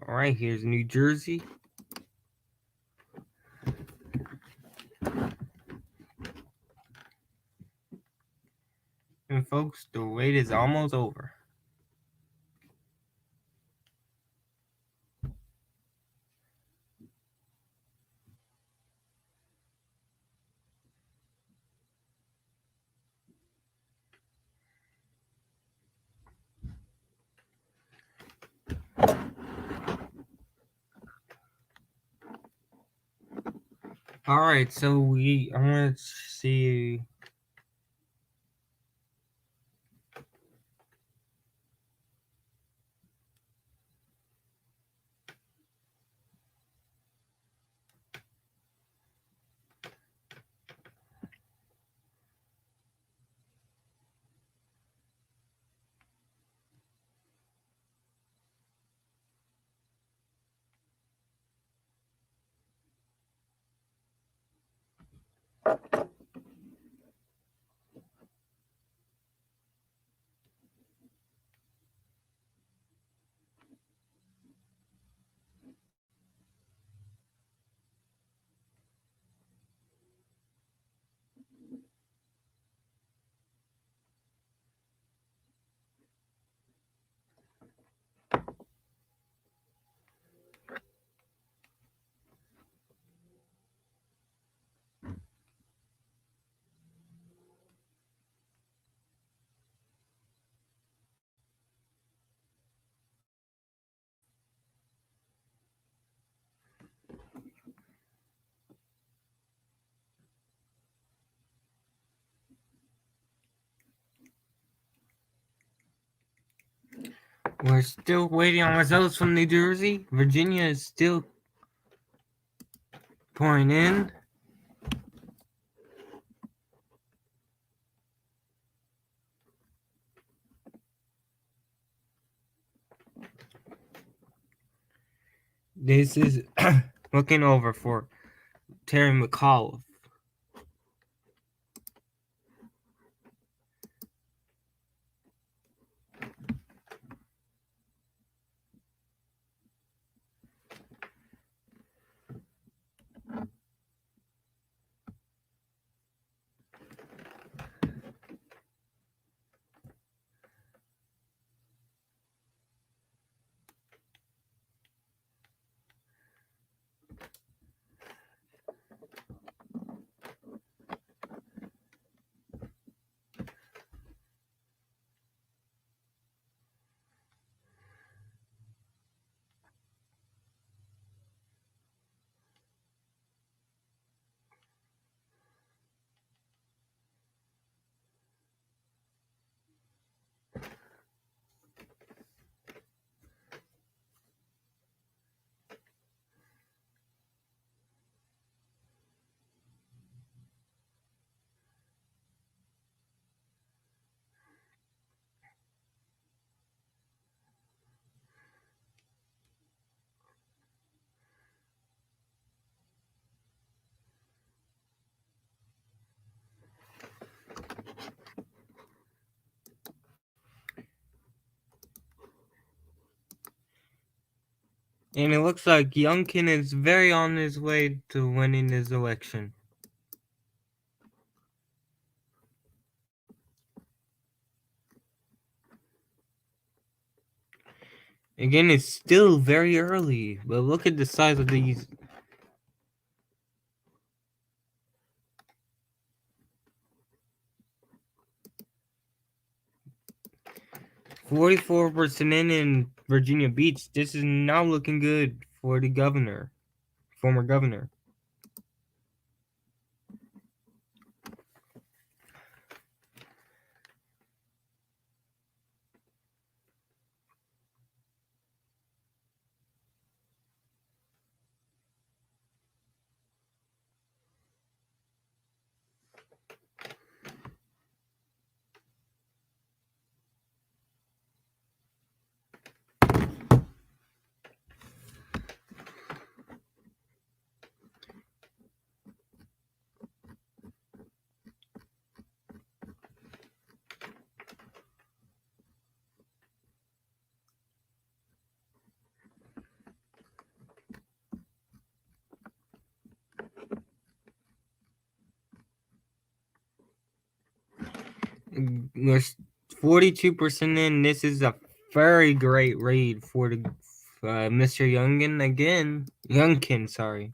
All right, here's New Jersey. And folks, the wait is almost over. All right, so I'm gonna see. We're still waiting on results from New Jersey. Virginia is still pouring in. This is looking over for Terry McAuliffe. And it looks like Youngkin is very on his way to winning this election. Again, it's still very early, but look at the size of these. 44% in Virginia Beach. This is not looking good for the governor, former governor. We're 42% in. This is a very great read for the Mr. Youngkin again. Youngkin, sorry.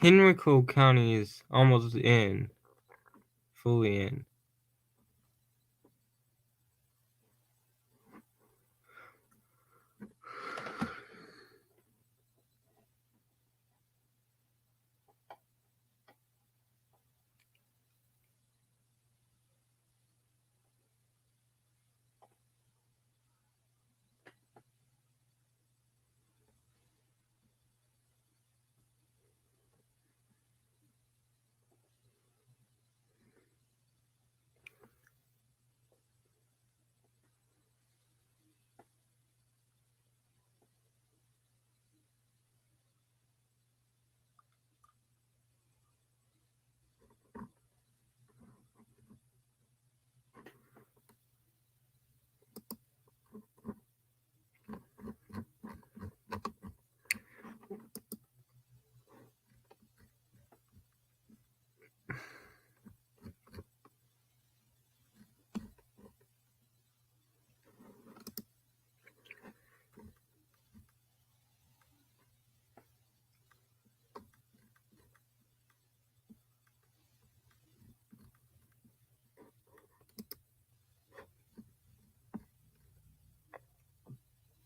Henrico County is almost in. Fully in.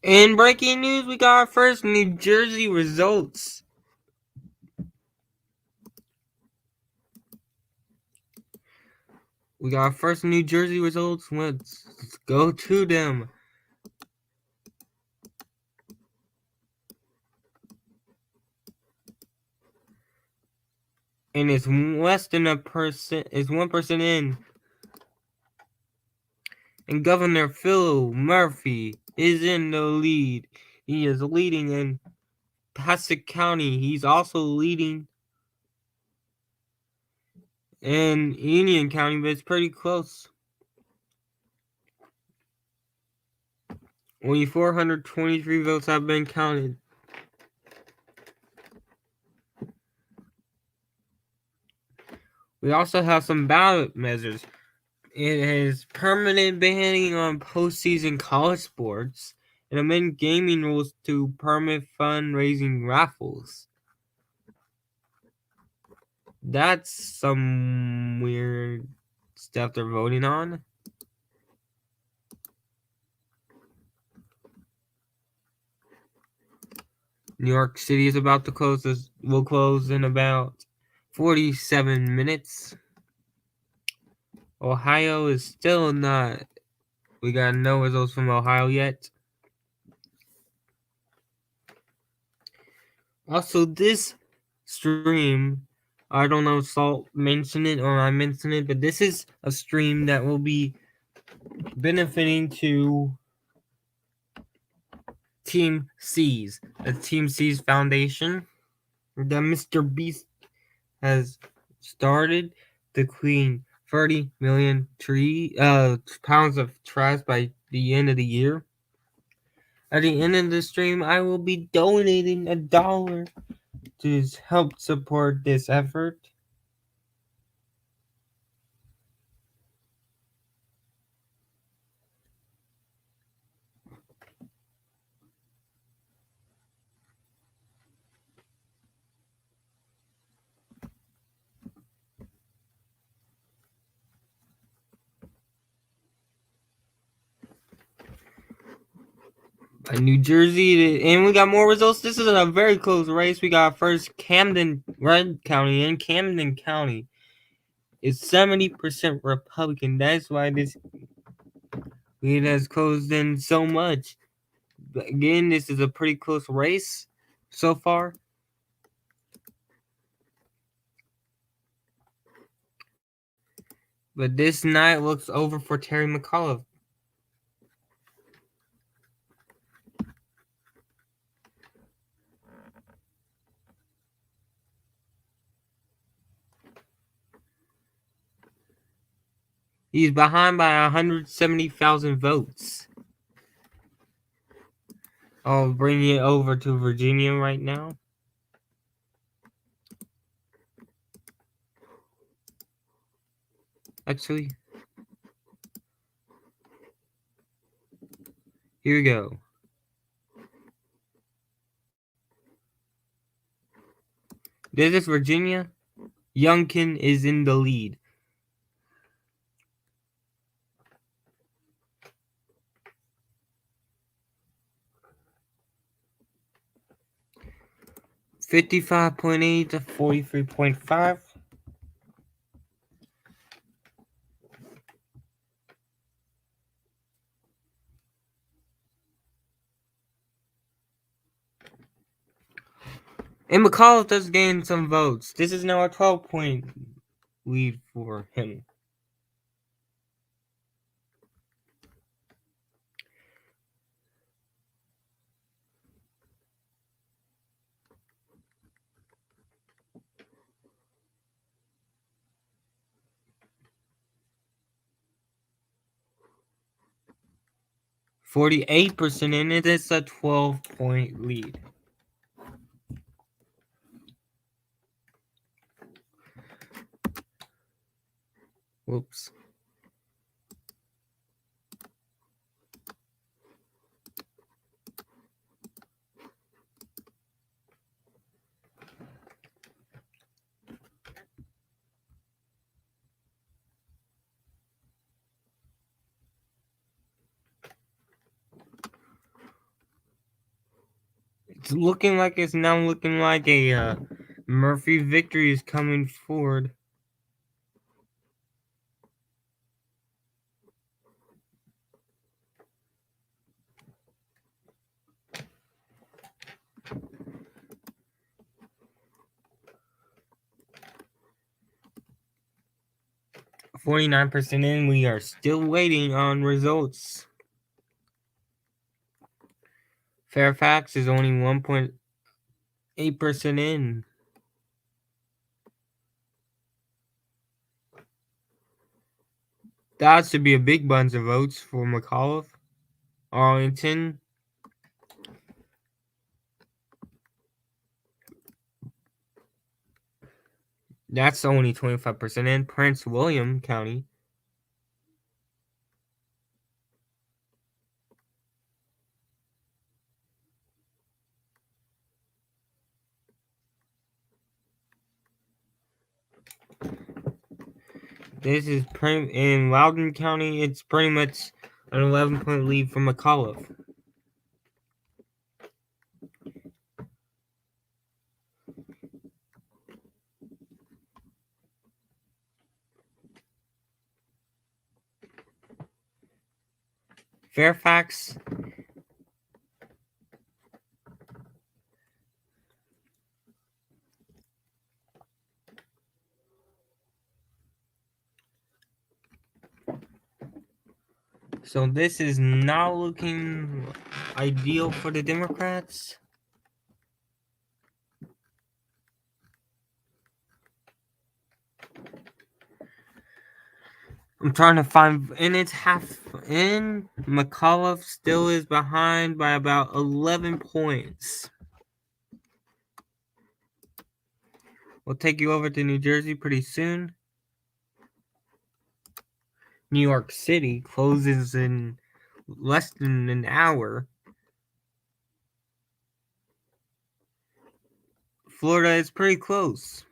In breaking news, we got our first New Jersey results. We got our first New Jersey results. Let's go to them. And it's less than 1%. It's 1% in. And Governor Phil Murphy is in the lead. He is leading in Passaic County. He's also leading in Union County, but it's pretty close. Only 423 votes have been counted. We also have some ballot measures. It has permanent banning on postseason college sports and amend gaming rules to permit fundraising raffles. That's some weird stuff they're voting on. New York City is about to close. Will close in about 47 minutes. Ohio is still not. We got no results from Ohio yet. Also, this stream, I don't know if Salt mentioned it or I mentioned it, but this is a stream that will be benefiting to Team C's, the Team C's Foundation that Mr. Beast has started to clean 30 million pounds of trash by the end of the year. At the end of the stream, I will be donating $1 to help support this effort. New Jersey, and we got more results. This is a very close race. We got first Red County, and Camden County is 70% Republican. That's why this lead has closed in so much. But again, this is a pretty close race so far. But this night looks over for Terry McAuliffe. He's behind by 170,000 votes. I'll bring it over to Virginia right now. Actually, here we go. This is Virginia. Youngkin is in the lead. $55.8 to 43.5. And McAuliffe does gain some votes. This is now a 12-point lead for him. %48% in it is a 12-point lead. Whoops. It's now looking like a Murphy victory is coming forward. .49% in. We are still waiting on results. Fairfax is only 1.8% in. That should be a big bunch of votes for McAuliffe. Arlington. That's only 25% in. Prince William County. This is in Loudoun County. It's pretty much an 11-point lead for McAuliffe. Fairfax. So this is not looking ideal for the Democrats. I'm trying to find, and it's half in. McAuliffe still is behind by about 11 points. We'll take you over to New Jersey pretty soon. New York City closes in less than an hour. Florida is pretty close.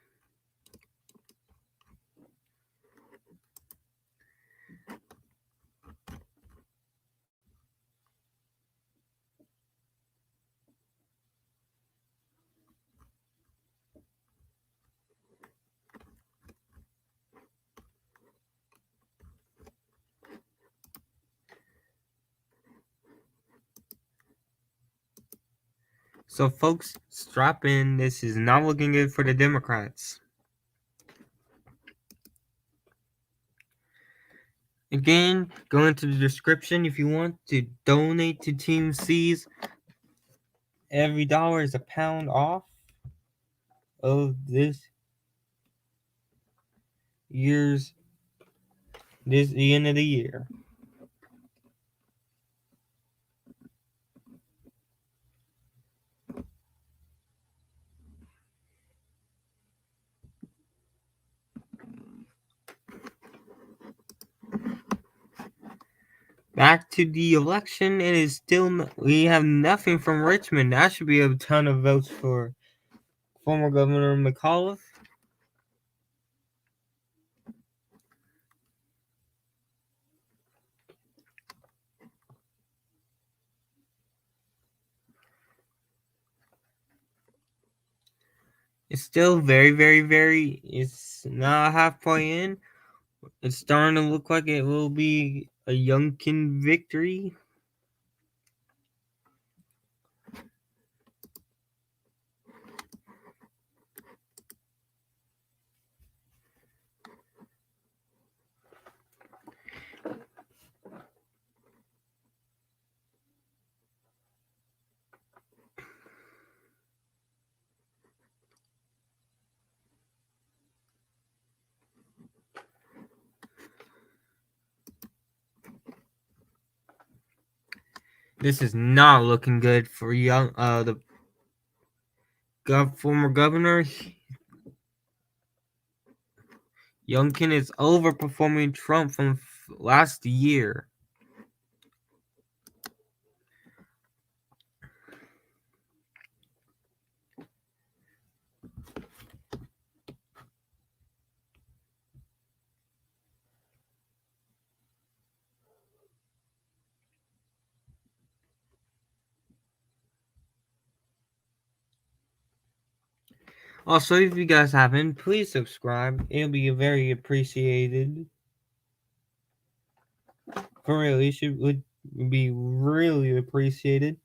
So, folks, strap in. This is not looking good for the Democrats. Again, go into the description if you want to donate to Team C's. Every dollar is a pound off of this year's this the end of the year. Back to the election, it is still we have nothing from Richmond. That should be a ton of votes for former Governor McAuliffe. It's still very. It's not halfway in. It's starting to look like it will be a Youngkin victory. This is not looking good for the former governor. Youngkin is overperforming Trump from last year. Also, if you guys haven't, please subscribe. It'll be very appreciated. For real, would be really appreciated.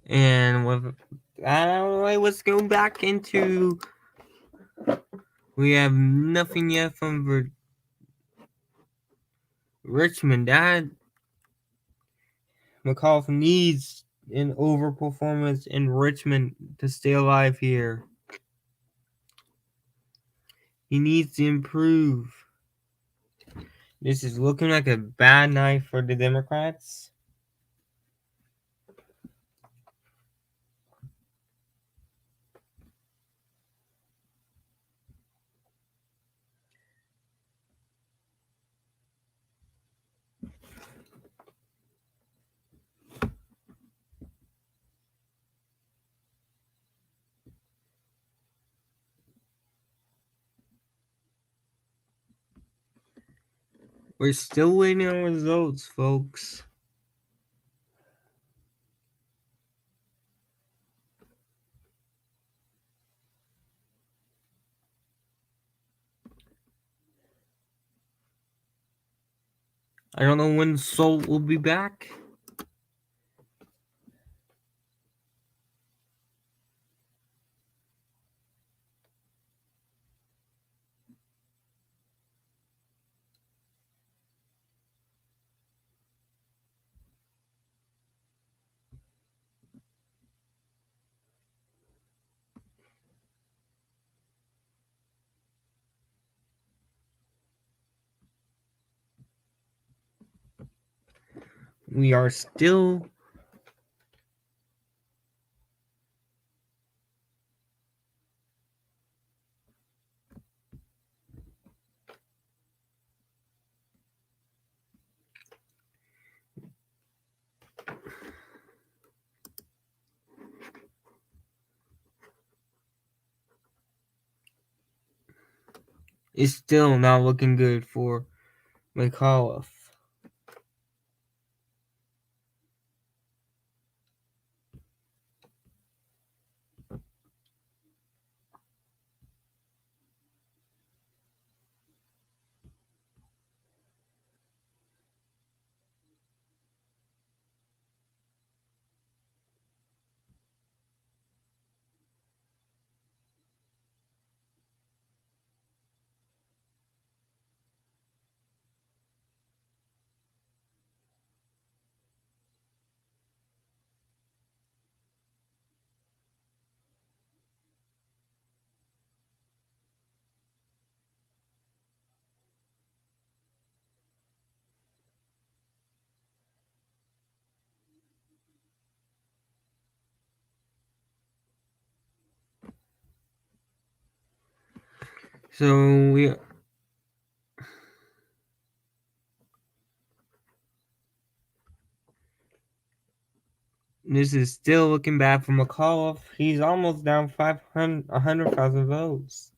And with that out of the way, let's go back into. We have nothing yet from Richmond. That McAuliffe needs an overperformance in Richmond to stay alive here. He needs to improve. This is looking like a bad night for the Democrats. We're still waiting on results, folks. I don't know when Salt will be back. We are still it's still not looking good for McAuliffe. So this is still looking bad for McAuliffe. He's almost down 100,000 votes.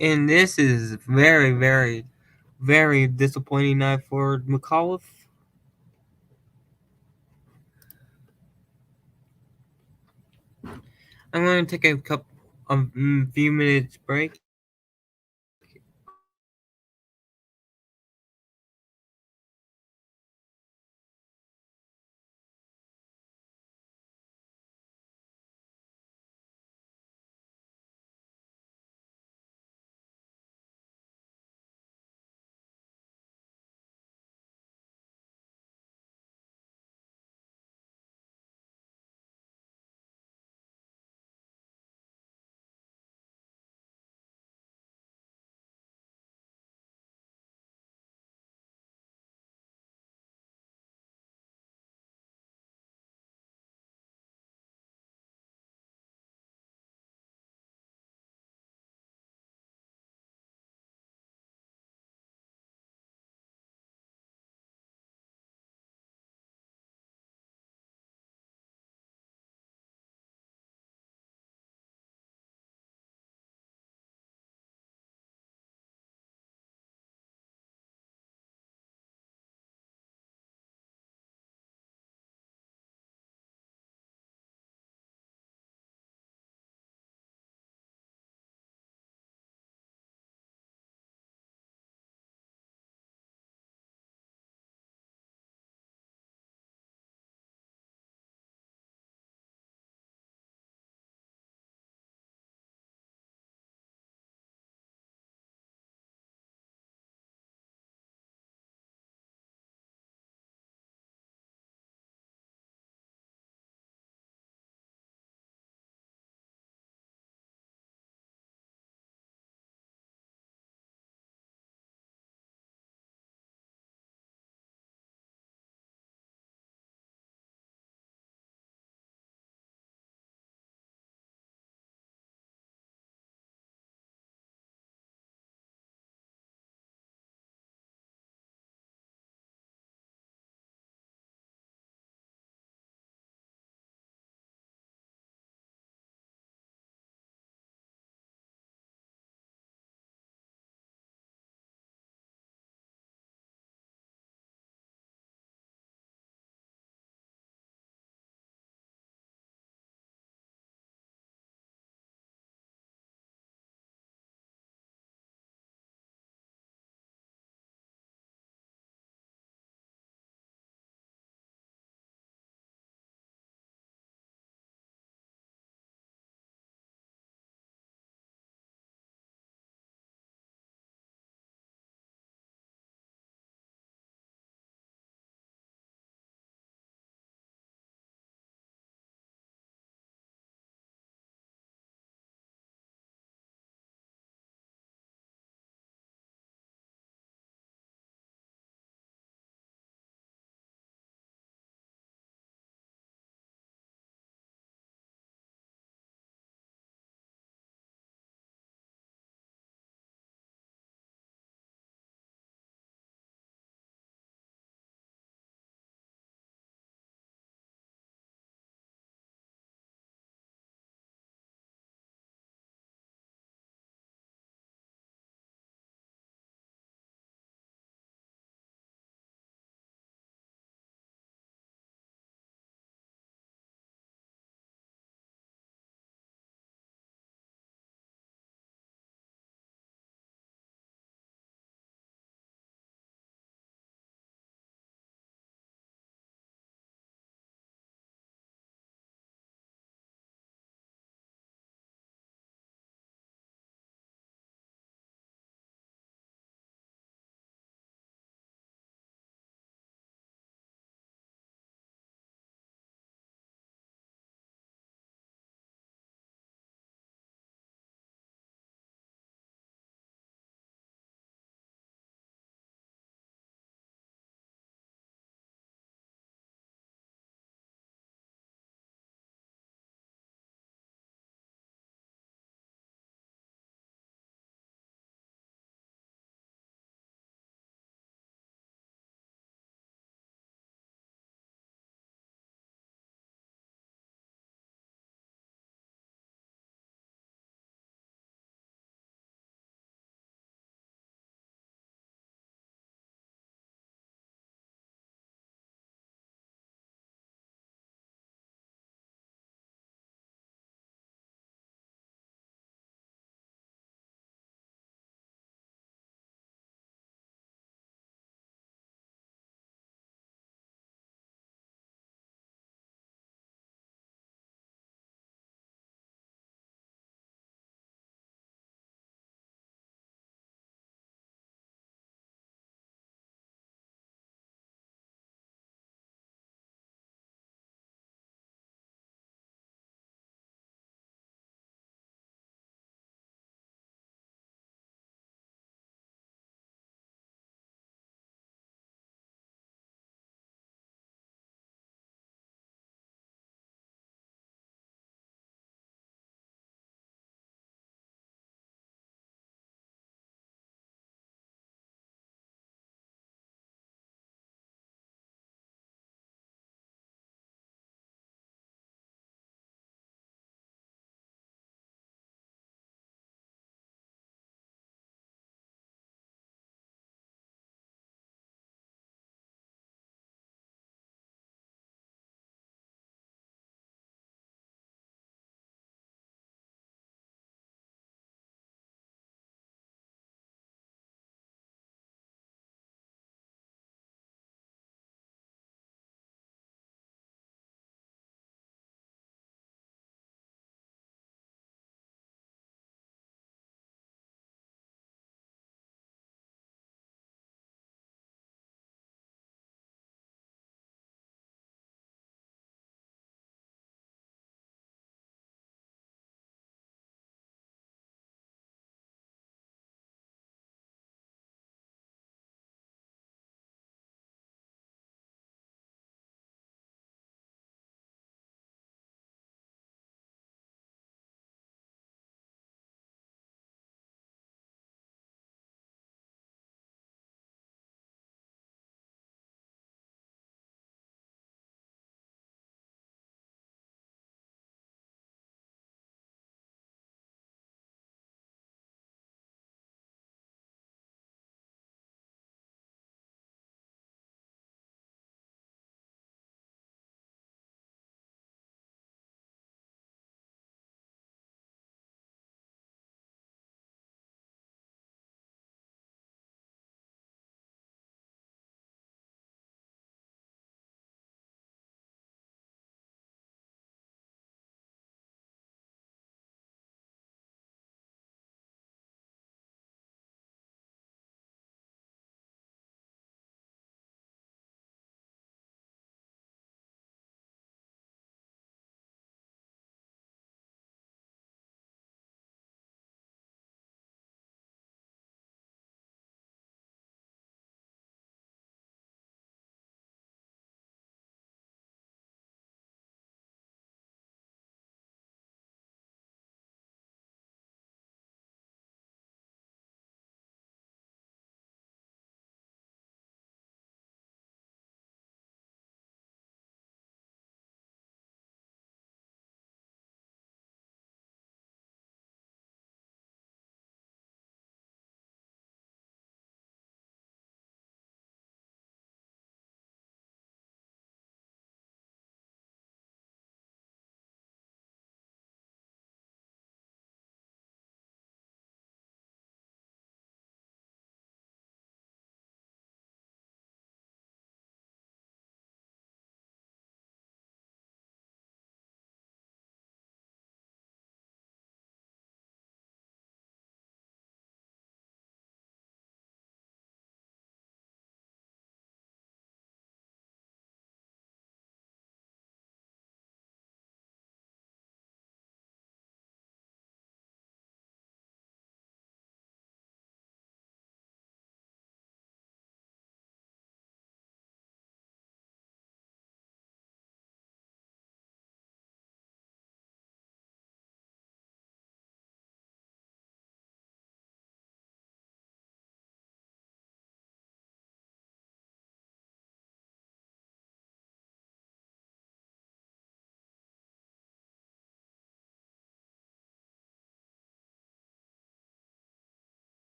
And this is very, very, very disappointing night for McAuliffe. I'm going to take a few minutes break.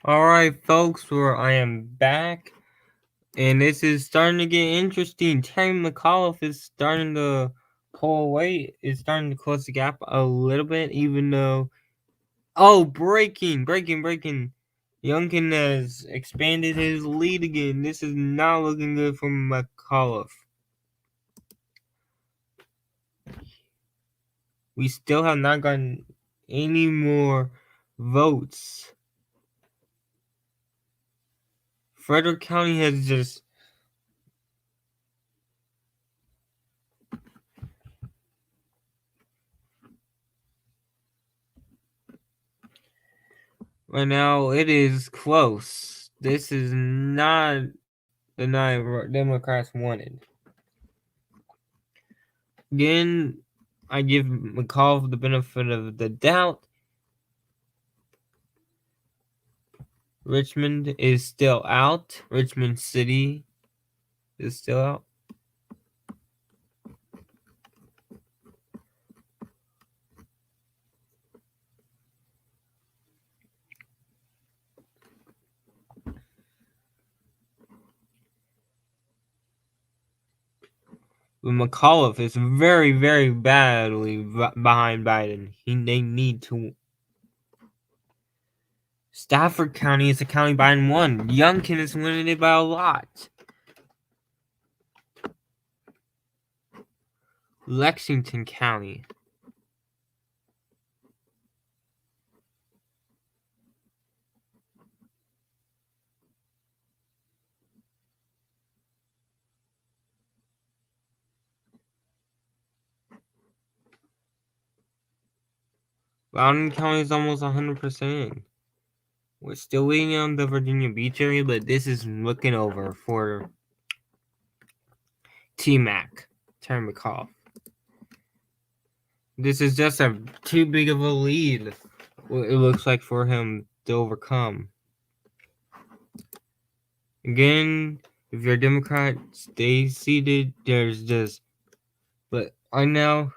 All right, folks, where I am back, and this is starting to get interesting. Terry McAuliffe is starting to pull away. Is starting to close the gap a little bit, even though. Oh, breaking! Youngkin has expanded his lead again. This is not looking good for McAuliffe. We still have not gotten any more votes. Frederick County has just right now it is close. This is not the night Democrats wanted. Again, I give McAuliffe the benefit of the doubt. Richmond is still out. Richmond City is still out. But McAuliffe is very, very badly behind Biden. They need to. Stafford County is a county Biden won. Youngkin is winning it by a lot. Lexington County. Loudoun County is almost 100%. We're still waiting on the Virginia Beach area, but this is looking over for T-Mac, Terry McAuliffe. This is just too big of a lead, it looks like, for him to overcome. Again, if you're a Democrat, stay seated. There's just... But right now,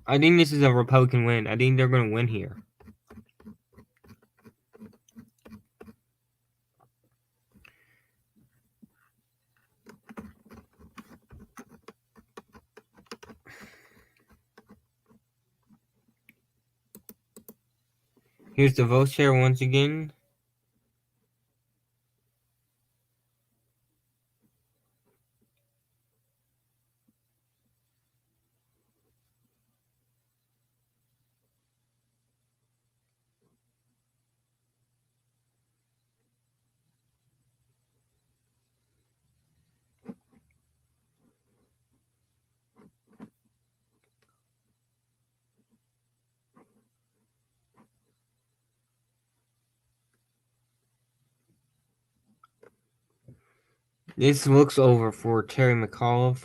I think this is a Republican win. I think they're going to win here. Here's the vote share once again. This looks over for Terry McAuliffe.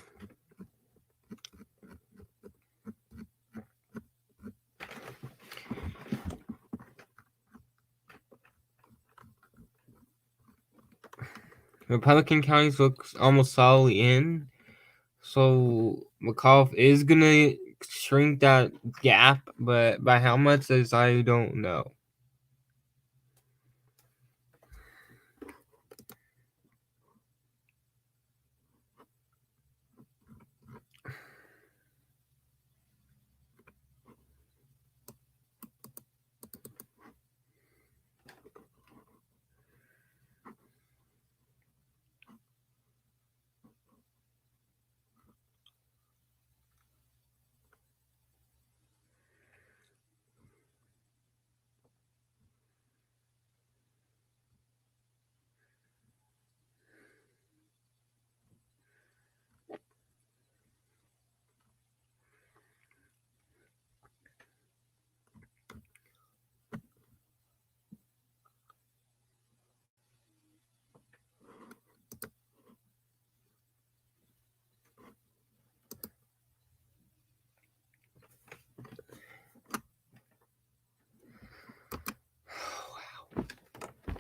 Republican counties look almost solidly in. So McAuliffe is going to shrink that gap, but by how much is I don't know.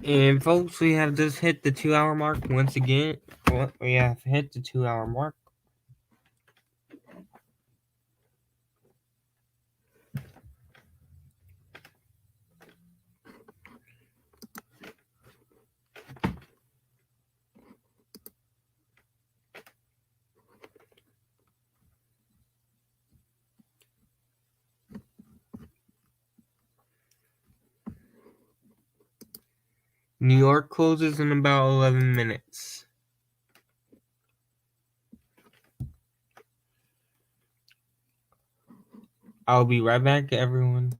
And folks, we have just hit the 2-hour mark once again. We have hit the 2-hour mark. New York closes in about 11 minutes. I'll be right back, everyone.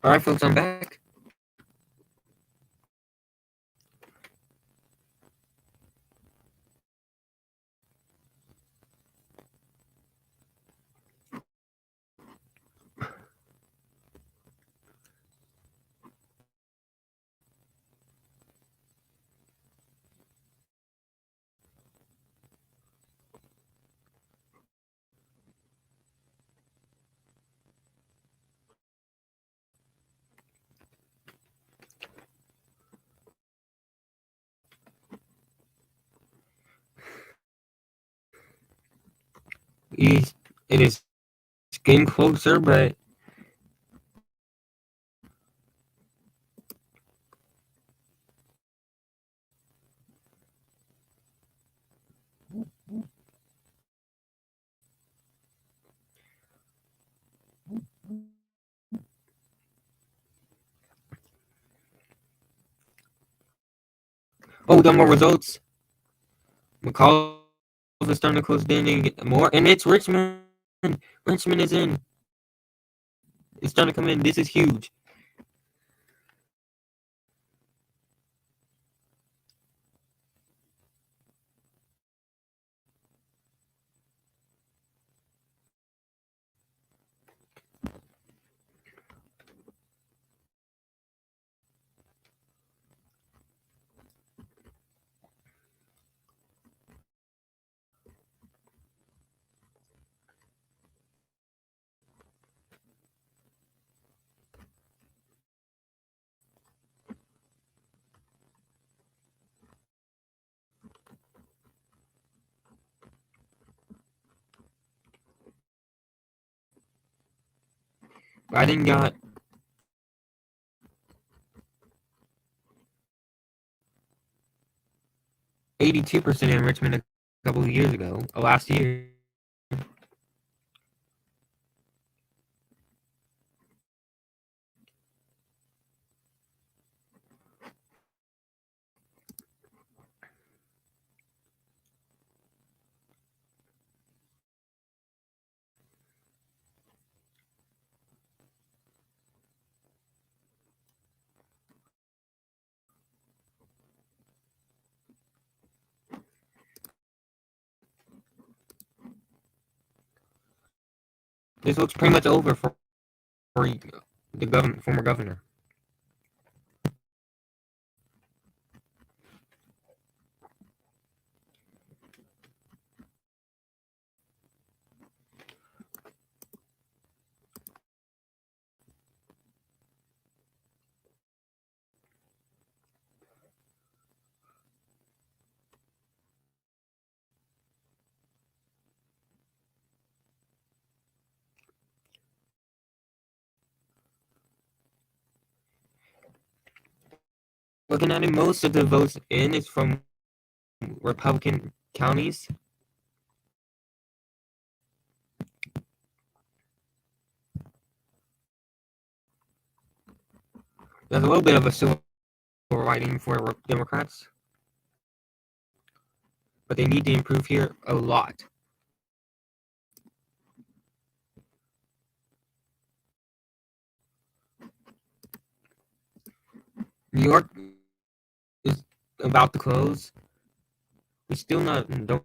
All right, folks, I'm back. It is getting closer, but we got more results. McCall is starting to close in and get more, and it's Richmond. Richmond is in. It's starting to come in. This is huge. Biden got 82% in Richmond a couple of years ago, last year. This looks pretty much over for the former governor. Looking at it, most of the votes in is from Republican counties. There's a little bit of a silver lining for Democrats, but they need to improve here a lot. New York is about to close. We still don't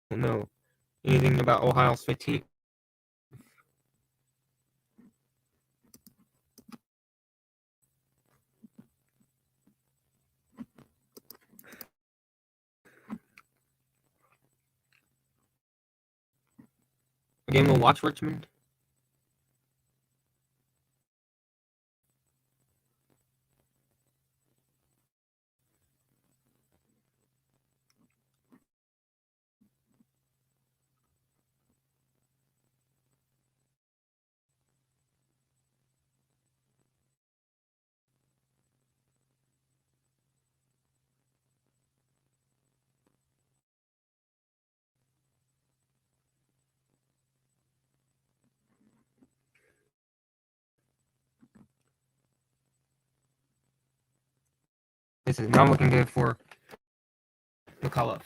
know anything about Ohio's 15th. Again, we'll watch Richmond. This is not looking good for McCullough.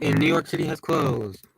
in New York City has closed.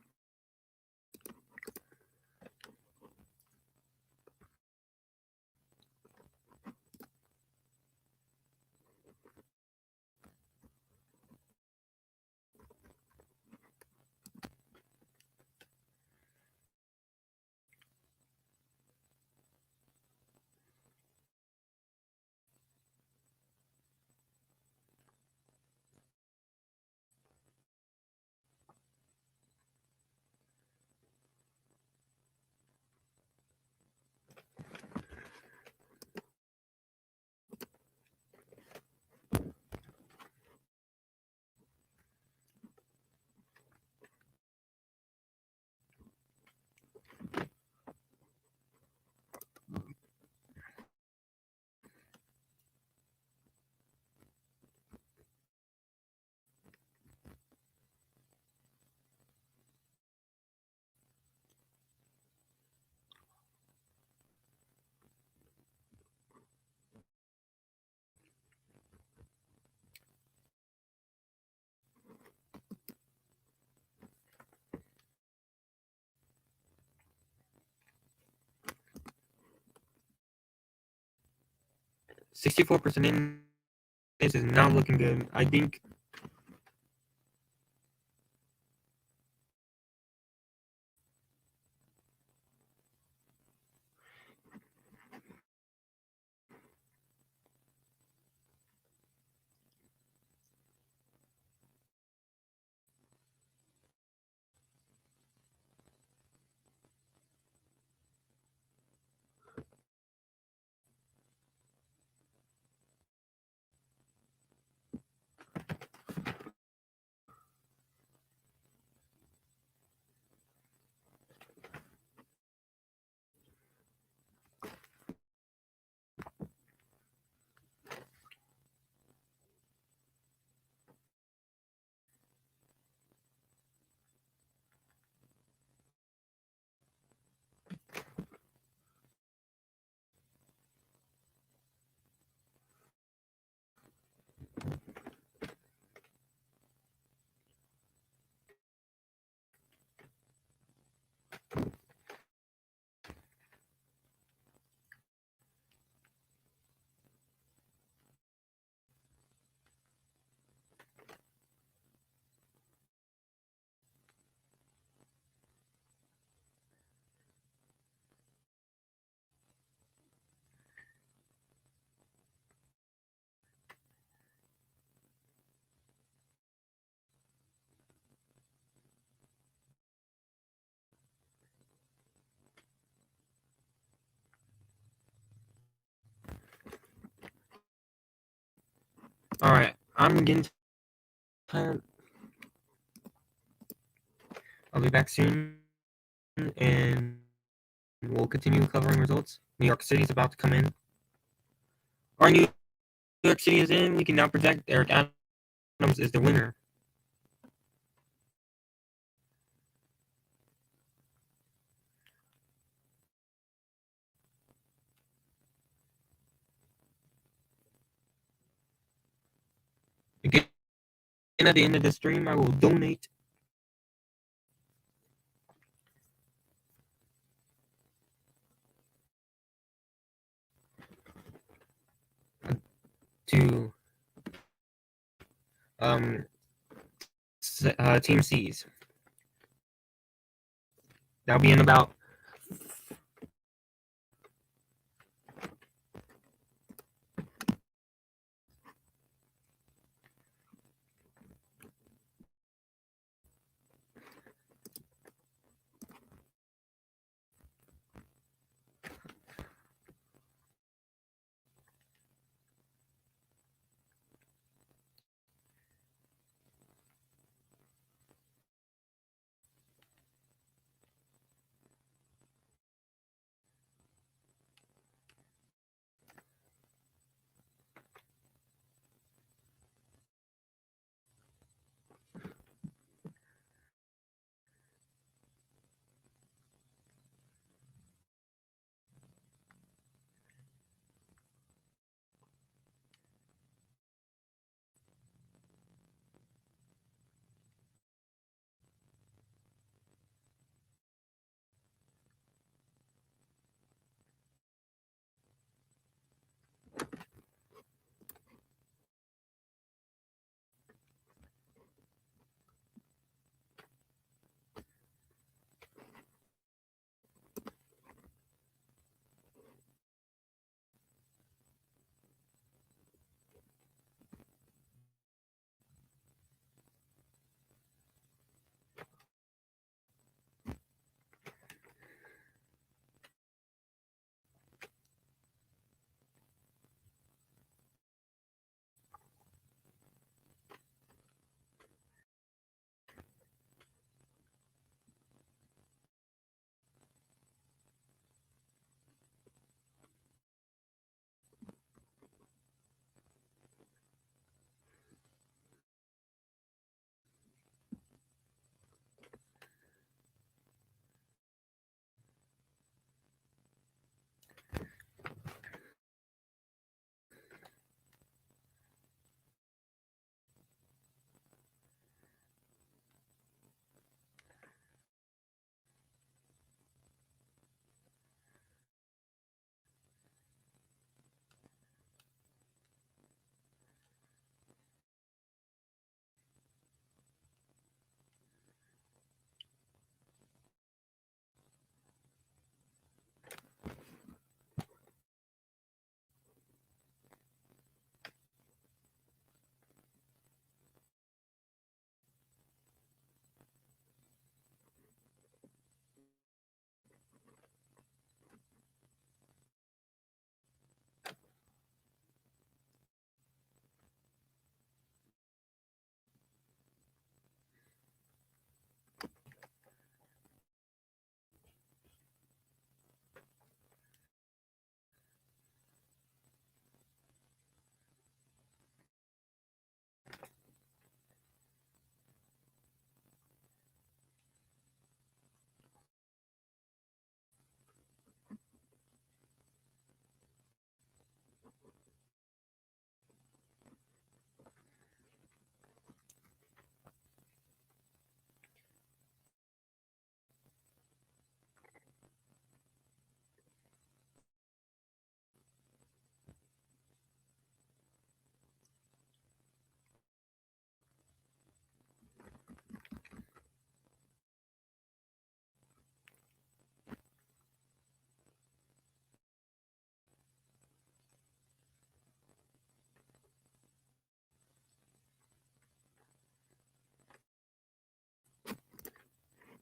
%64% in this is not looking good. I think alright, I'm getting tired. I'll be back soon and we'll continue covering results. New York City is about to come in. Our New York City is in. We can now project Eric Adams is the winner. Again, at the end of the stream, I will donate to Team C's. That'll be in about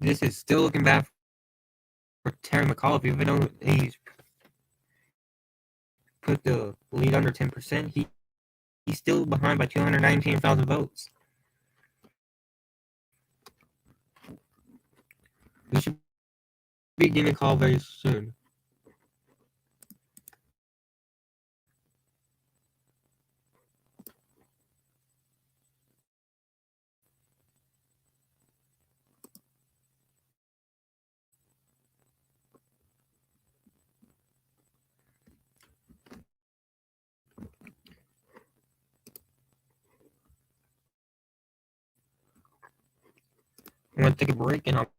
This is still looking bad for Terry McAuliffe. Even though he's put the lead under 10%, he's still behind by 219,000 votes. We should be getting a call very soon. I'm going to take a break and I'll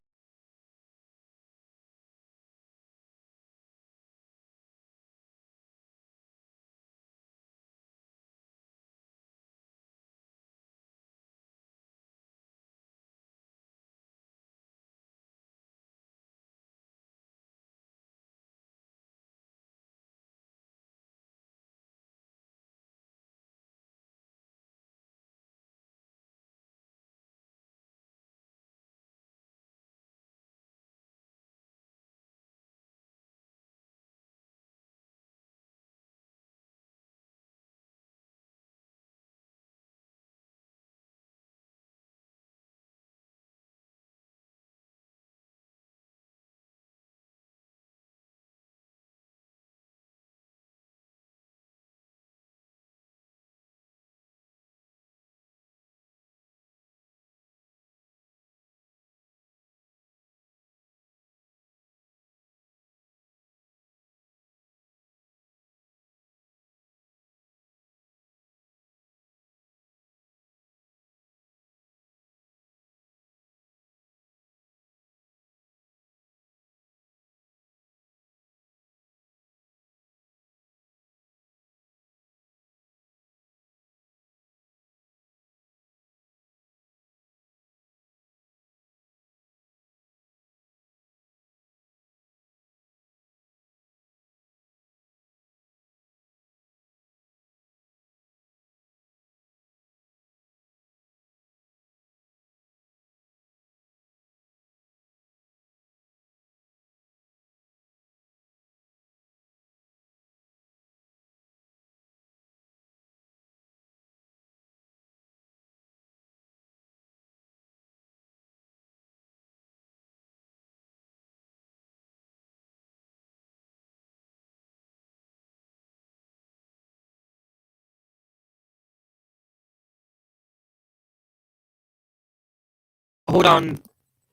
hold on.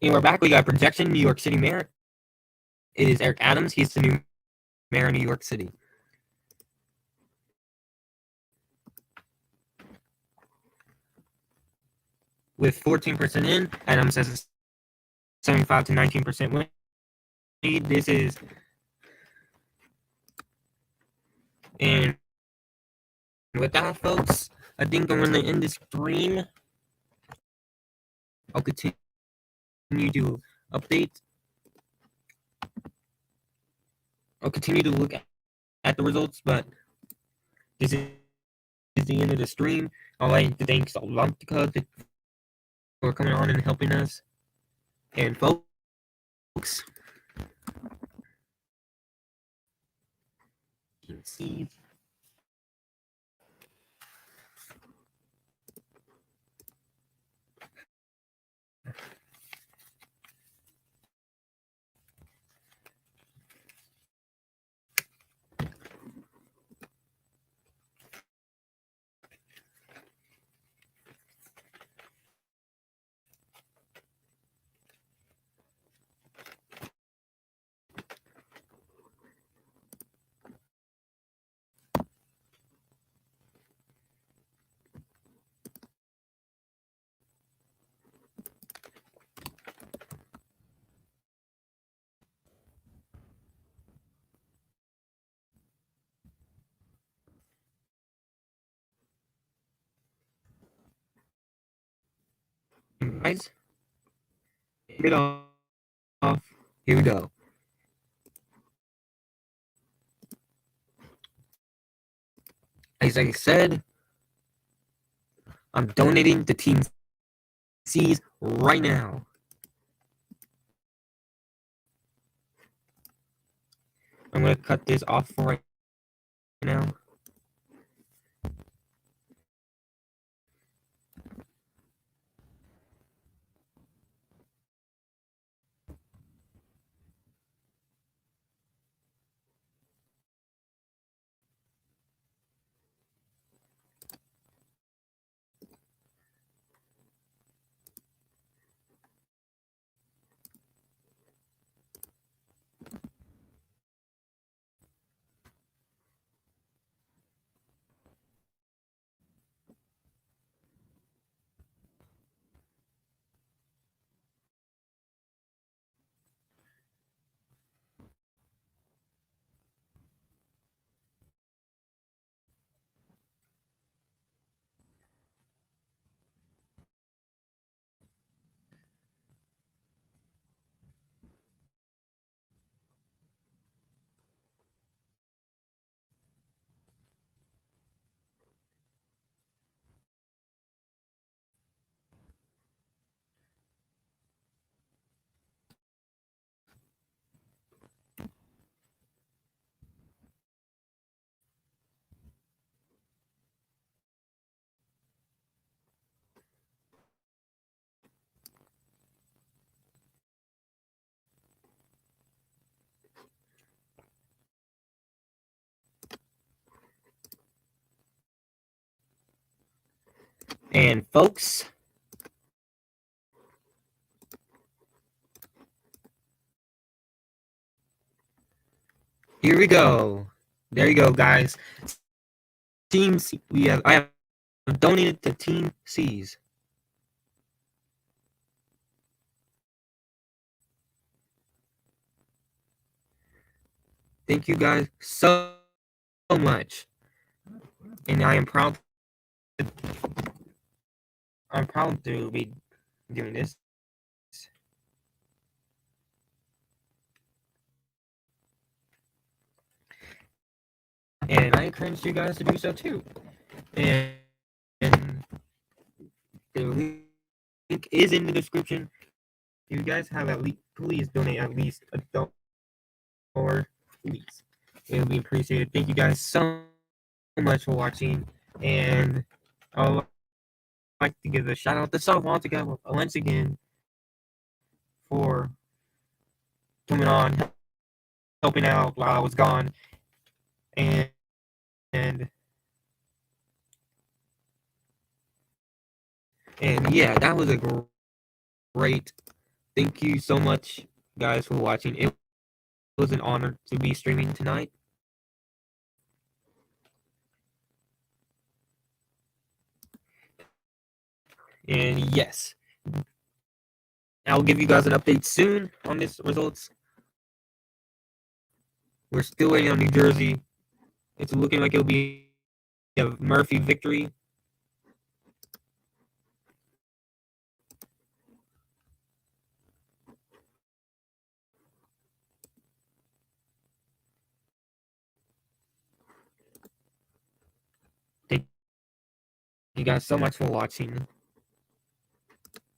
And we're back. We got projection New York City mayor. It is Eric Adams. He's the new mayor of New York City. With 14% in, Adams has a 75 to 19% win. This is, and with that, folks, I think I'm going to end this stream. I'll continue to update. I'll continue to look at the results, but this is the end of the stream. I'd like to thank Salantica for coming on and helping us. And folks, you can see. Guys, get off. Here we go. As I said, I'm donating to Team C's right now. I'm going to cut this off for right now. And folks, here we go. There you go, guys. Team C, I have donated to Team C's. Thank you guys so much. And I'm proud to be doing this. And I encourage you guys to do so too. And the link is in the description. If you guys have at least, please donate at least $1, please. It would be appreciated. Thank you guys so much for watching. And I would like to give a shout out to Softball together once again for coming on, helping out while I was gone. And yeah, that was a great. Thank you so much, guys, for watching. It was an honor to be streaming tonight. And yes, I'll give you guys an update soon on this results. We're still waiting on New Jersey. It's looking like it'll be a Murphy victory. Thank you guys so much for watching.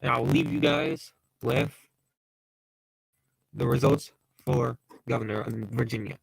And I'll leave you guys with the results for governor of Virginia.